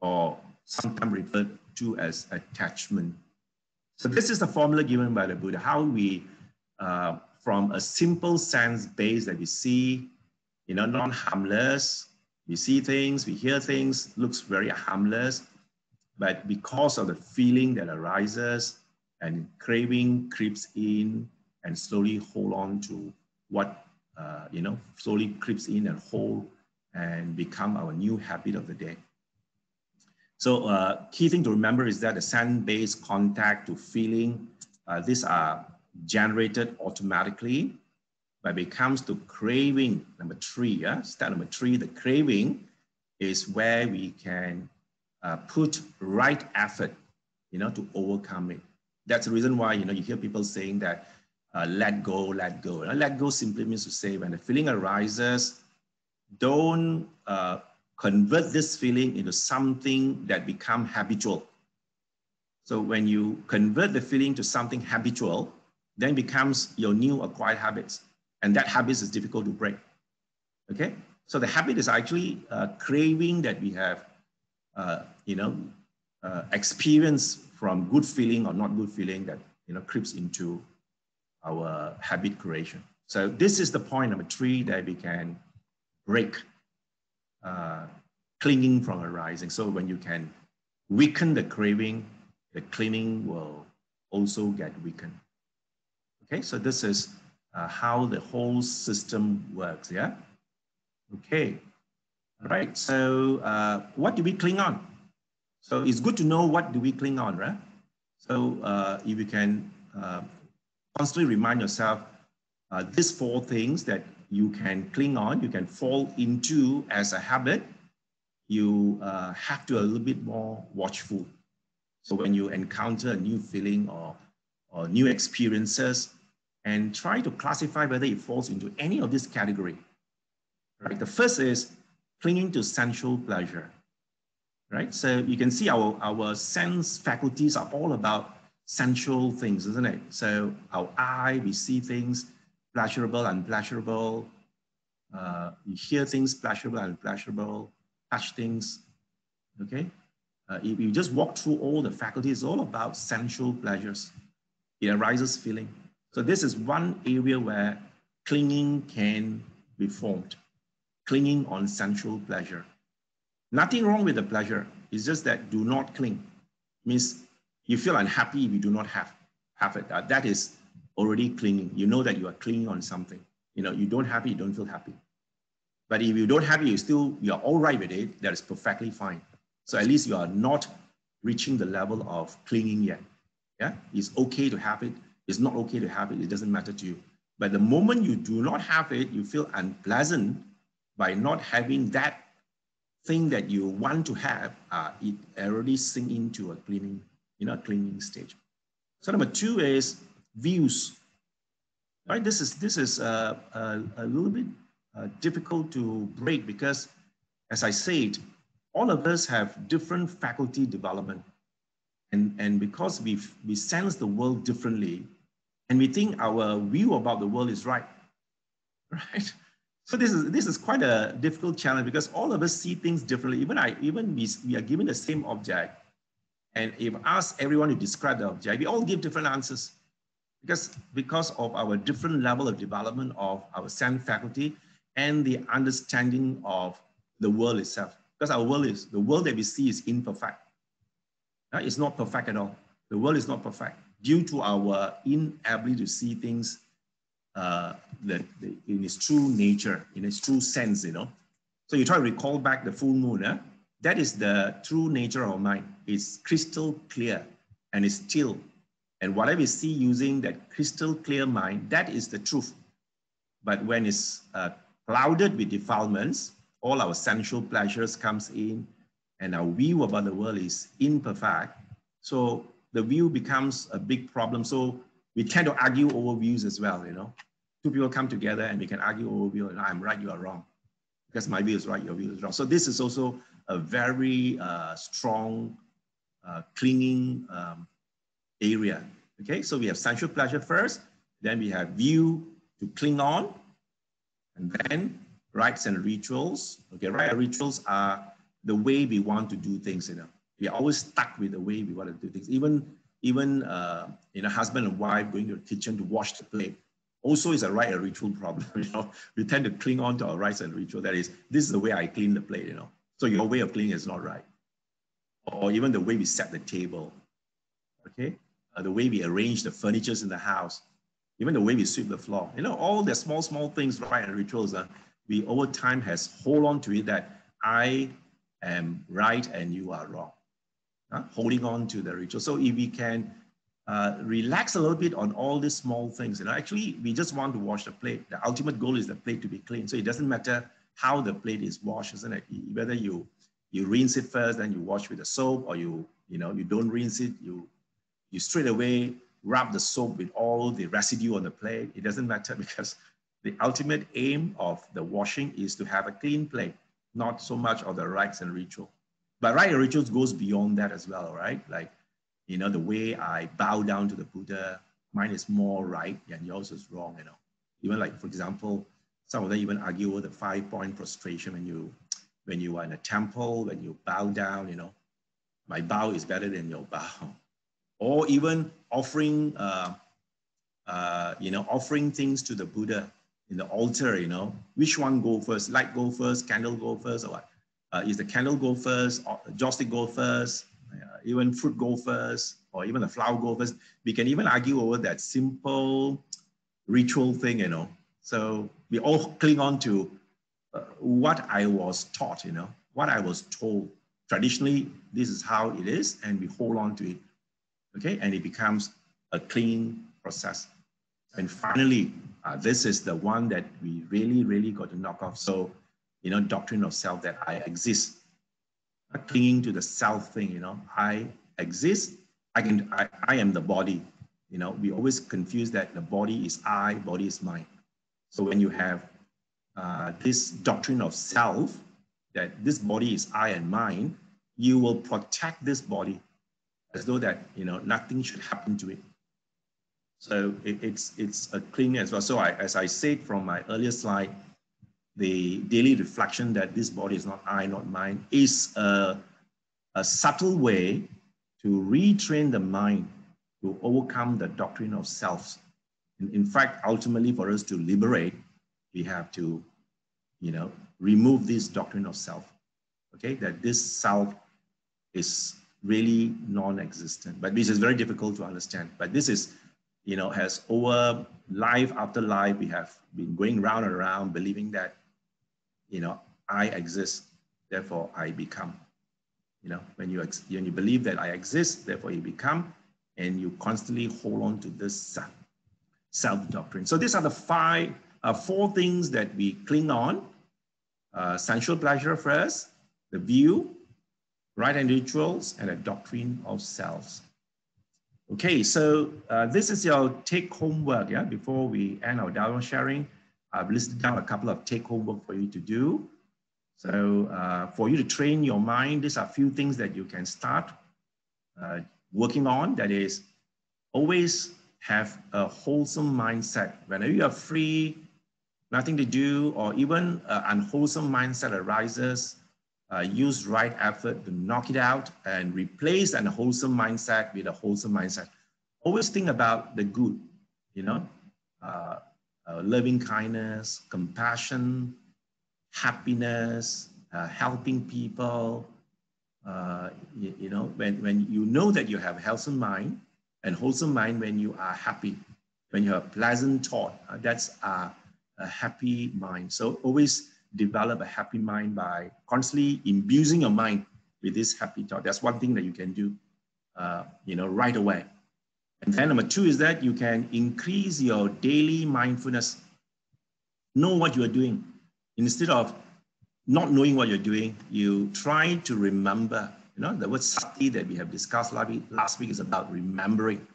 or sometimes referred to as attachment. So this is the formula given by the Buddha, how we, from a simple sense base that we see, non-harmless, we see things, we hear things, looks very harmless, but because of the feeling that arises and craving creeps in and slowly hold on to what, slowly creeps in and hold and become our new habit of the day. So key thing to remember is that the sense-based contact to feeling, these are generated automatically, but it comes to craving, number 3, step number 3, the craving is where we can put right effort, to overcome it. That's the reason why, you hear people saying that let go, let go. Let go simply means to say when the feeling arises, don't convert this feeling into something that becomes habitual. So when you convert the feeling to something habitual, then it becomes your new acquired habits. And that habit is difficult to break. Okay? So the habit is actually craving that we have, experience from good feeling or not good feeling that, creeps into our habit creation. So this is the point number 3 that we can break clinging from arising. So when you can weaken the craving, the clinging will also get weakened. Okay, so this is how the whole system works, yeah? Okay, all right, so what do we cling on? So it's good to know what do we cling on, right? So if you can constantly remind yourself these 4 things that you can cling on, you can fall into as a habit, you have to be a little bit more watchful. So when you encounter a new feeling or new experiences, and try to classify whether it falls into any of this category. Right? The first is clinging to sensual pleasure. Right? So you can see our sense faculties are all about sensual things, isn't it? So our eye, we see things, pleasurable, unpleasurable. You hear things, pleasurable, unpleasurable, touch things, okay? If you just walk through all the faculties, it's all about sensual pleasures. It arises feeling. So this is one area where clinging can be formed, clinging on sensual pleasure. Nothing wrong with the pleasure. It's just that do not cling. Means you feel unhappy if you do not have it. That is already clinging. You know that you are clinging on something. You don't have it, you don't feel happy. But if you don't have it, you are all right with it, that is perfectly fine. So at least you are not reaching the level of clinging yet. Yeah, it's okay to have it. It's not okay to have it. It doesn't matter to you. But the moment you do not have it, you feel unpleasant by not having that thing that you want to have. It already sink into a clinging, clinging stage. So number 2 is views. Right? This is a little bit difficult to break because, as I said, all of us have different faculty development. And because we sense the world differently, and we think our view about the world is right? So this is quite a difficult challenge because all of us see things differently. Even we are given the same object, and if ask everyone to describe the object, we all give different answers because of our different level of development of our sense faculty and the understanding of the world itself. Because the world that we see is imperfect. It's not perfect at all. The world is not perfect due to our inability to see things in its true nature, in its true sense, So you try to recall back the full moon. That is the true nature of our mind. It's crystal clear and it's still. And whatever we see using that crystal clear mind, that is the truth. But when it's clouded with defilements, all our sensual pleasures comes in, and our view about the world is imperfect. So the view becomes a big problem. So we tend to argue over views as well, 2 people come together and we can argue over view, and I'm right, you are wrong. Because my view is right, your view is wrong. So this is also a very strong clinging area. Okay, so we have sensual pleasure first, then we have view to cling on, And then rites and rituals. Okay, rites and rituals are the way we want to do things, you know. We are always stuck with the way we want to do things. Even husband and wife going to the kitchen to wash the plate also is a rite and ritual problem. You know, we tend to cling on to our rites and ritual. That is, this is the way I clean the plate, you know. So your way of cleaning is not right. Or even the way we set the table, okay? The way we arrange the furnitures in the house, even the way we sweep the floor. You know, all the small things, rite and rituals, we over time has hold on to it that I am right and you are wrong. Holding on to the ritual. So if we can relax a little bit on all these small things, you know, actually we just want to wash the plate. The ultimate goal is the plate to be clean. So it doesn't matter how the plate is washed, isn't it? Whether you rinse it first, then you wash with the soap, or you don't rinse it, you straight away rub the soap with all the residue on the plate. It doesn't matter, because the ultimate aim of the washing is to have a clean plate, not so much of the rites and ritual. But rite and rituals goes beyond that as well, right? Like, you know, the way I bow down to the Buddha, mine is more right and yours is wrong, you know. Even like, for example, some of them even argue over the 5-point prostration when you are in a temple, when you bow down, you know, my bow is better than your bow. Or even offering, offering things to the Buddha in the altar, you know, which one go first? Light go first, candle go first, or what? Is the candle go first, or joss-stick go first, even fruit go first, or even the flower go first? We can even argue over that simple ritual thing, you know. So we all cling on to what I was taught, you know, what I was told. Traditionally, this is how it is, and we hold on to it, okay? And it becomes a clean process. And finally, this is the one that we really got to knock off. So, you know, doctrine of self, that I exist. Not clinging to the self thing, you know, I exist, I am the body. You know, we always confuse that the body is I, body is mine. So when you have this doctrine of self, that this body is I and mine, you will protect this body as though that, you know, nothing should happen to it. So it's a clinging as well. So as I said from my earlier slide, the daily reflection that this body is not I, not mine, is a subtle way to retrain the mind to overcome the doctrine of self. In fact, ultimately for us to liberate, we have to, you know, remove this doctrine of self, okay? That this self is really non-existent, but this is very difficult to understand. But this is, you know, has over life after life, we have been going round and around believing that, you know, I exist, therefore I become. You know, when you believe that I exist, therefore you become, and you constantly hold on to this self-doctrine. So these are the four things that we cling on. Sensual pleasure first, the view, rite and rituals, and a doctrine of selves. Okay, so this is your take-home work, yeah? Before we end our Dhamma sharing, I've listed down a couple of take-home work for you to do. So for you to train your mind, these are a few things that you can start working on. That is, always have a wholesome mindset. Whenever you are free, nothing to do, or even an unwholesome mindset arises, use right effort to knock it out and replace an unwholesome mindset with a wholesome mindset. Always think about the good, you know, loving kindness, compassion, happiness, helping people. You know, when you know that you have a wholesome mind, and wholesome mind when you are happy, when you have a pleasant thought, that's a happy mind. So always develop a happy mind by constantly imbuing your mind with this happy thought. That's one thing that you can do, you know, right away. And then number two is that you can increase your daily mindfulness. Know what you are doing. Instead of not knowing what you're doing, you try to remember. You know, the word sati that we have discussed last week is about remembering.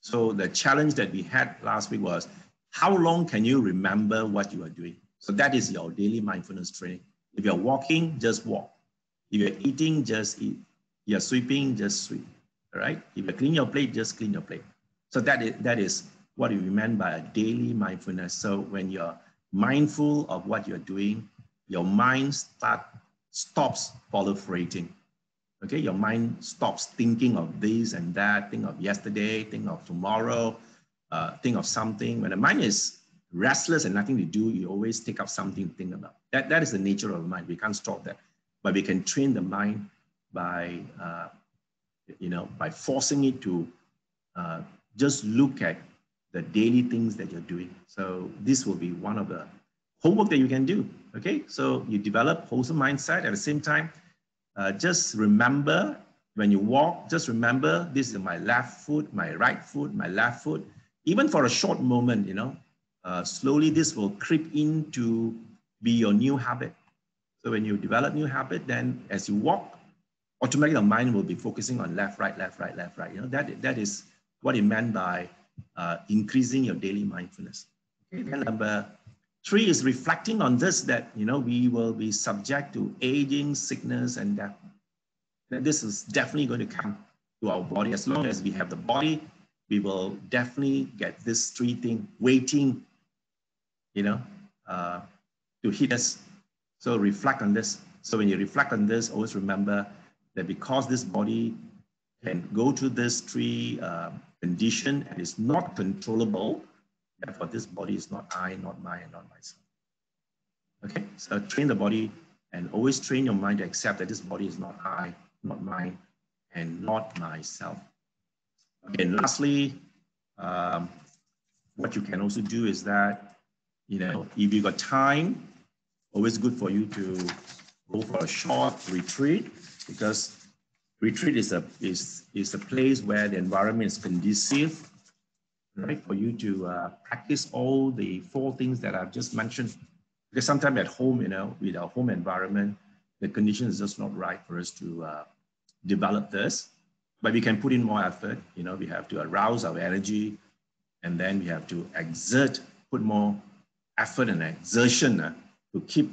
So the challenge that we had last week was, how long can you remember what you are doing? So that is your daily mindfulness training. If you're walking, just walk. If you're eating, just eat. If you're sweeping, just sweep. All right? If you're cleaning your plate, just clean your plate. So that is what we meant by a daily mindfulness. So when you're mindful of what you're doing, your mind stops proliferating. Okay, your mind stops thinking of this and that, think of yesterday, think of tomorrow, think of something. When the mind is restless and nothing to do, you always take up something to think about. That is the nature of the mind. We can't stop that, but we can train the mind by, by forcing it to just look at the daily things that you're doing. So this will be one of the homework that you can do. Okay, so you develop wholesome mindset. At the same time, just remember when you walk, just remember this is my left foot, my right foot, my left foot. Even for a short moment, slowly this will creep in to be your new habit. So when you develop new habit, then as you walk, automatically the mind will be focusing on left, right, left, right, left, right. That is what it meant by increasing your daily mindfulness. Okay, then number 3 is reflecting on this, that we will be subject to aging, sickness, and death. That this is definitely going to come to our body. As long as we have the body, we will definitely get this 3 things waiting, to hit us. So reflect on this. So when you reflect on this, always remember that because this body can go through this 3 condition and is not controllable, therefore this body is not I, not mine, and not myself. Okay, so train the body and always train your mind to accept that this body is not I, not mine, and not myself. Okay, and lastly, what you can also do is that, if you got time, always good for you to go for a short retreat, because retreat is a place where the environment is conducive, right, for you to practice all the 4 things that I've just mentioned. Because sometimes at home, with our home environment, the condition is just not right for us to develop this. But we can put in more effort. We have to arouse our energy, and then we have to put more effort and exertion to keep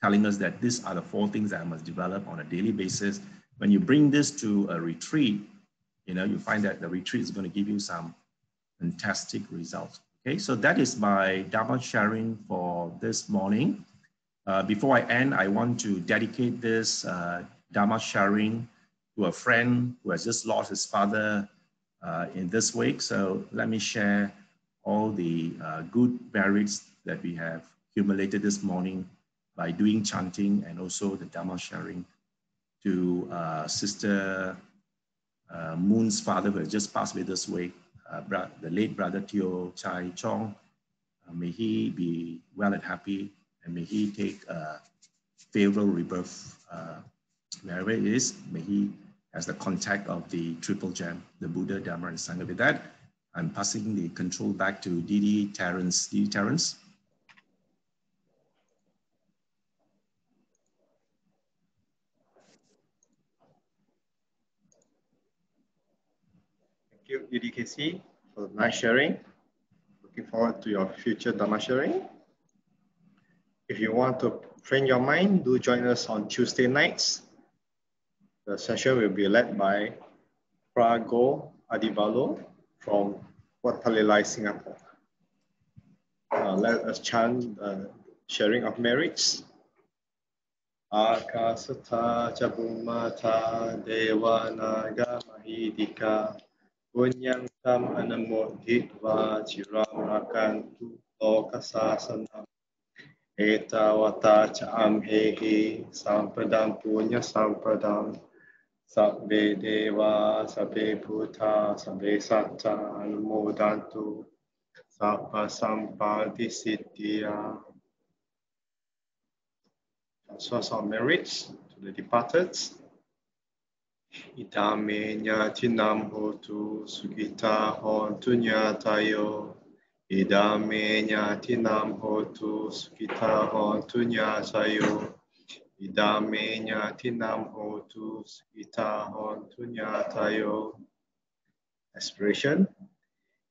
telling us that these are the 4 things that I must develop on a daily basis. When you bring this to a retreat, you find that the retreat is going to give you some fantastic results. Okay, so that is my Dhamma sharing for this morning. Before I end, I want to dedicate this Dhamma sharing to a friend who has just lost his father in this week. So let me share all the good merits that we have accumulated this morning by doing chanting and also the Dhamma sharing to Sister Moon's father, who has just passed away this week, the late brother Teo Chai Chong. May he be well and happy, and may he take favorable rebirth wherever it is. May he has the contact of the Triple Gem, the Buddha, Dhamma, and Sangha. With that, I'm passing the control back to Didi Terrence. Didi Terrence. Thank you, UDKC, for the nice sharing. Looking forward to your future Dhamma sharing. If you want to train your mind, do join us on Tuesday nights. The session will be led by Prago Adivalo from Wat Palelai, Singapore. Let us chant sharing of merits. Akasata Chabumata Dewa Naga Mahidika Punyang Tam Anamodhitva Chiram Rakantu Lokasasanam Etawata Cham Hehi Sampadam Punya Sampadam Sabbe Deva Sabbe Bhuta Sabbe Satta Anumodantu Sabba Sampadi Siddhya. Source of merits to the departed. Idame Nyatinam Hotu Sugita Hontu Nyatayo. Idame Nyatinam Hotu Sugita Hontu Nyatayo. Idame Nyatinam Hotu Sugita Hontu Nyatayo. Aspiration.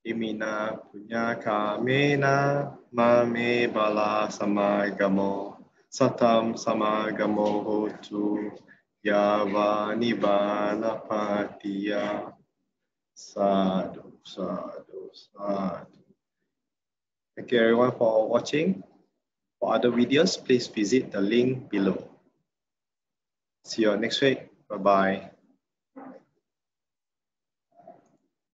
Imina Punya Kamena Mame Bala Samagamo. Satam Samagamo Hotu Yava Nibbana Patiya. Sadhu, sadhu, sadhu. Thank you everyone for watching. For other videos, please visit the link below. See you next week. Bye-bye.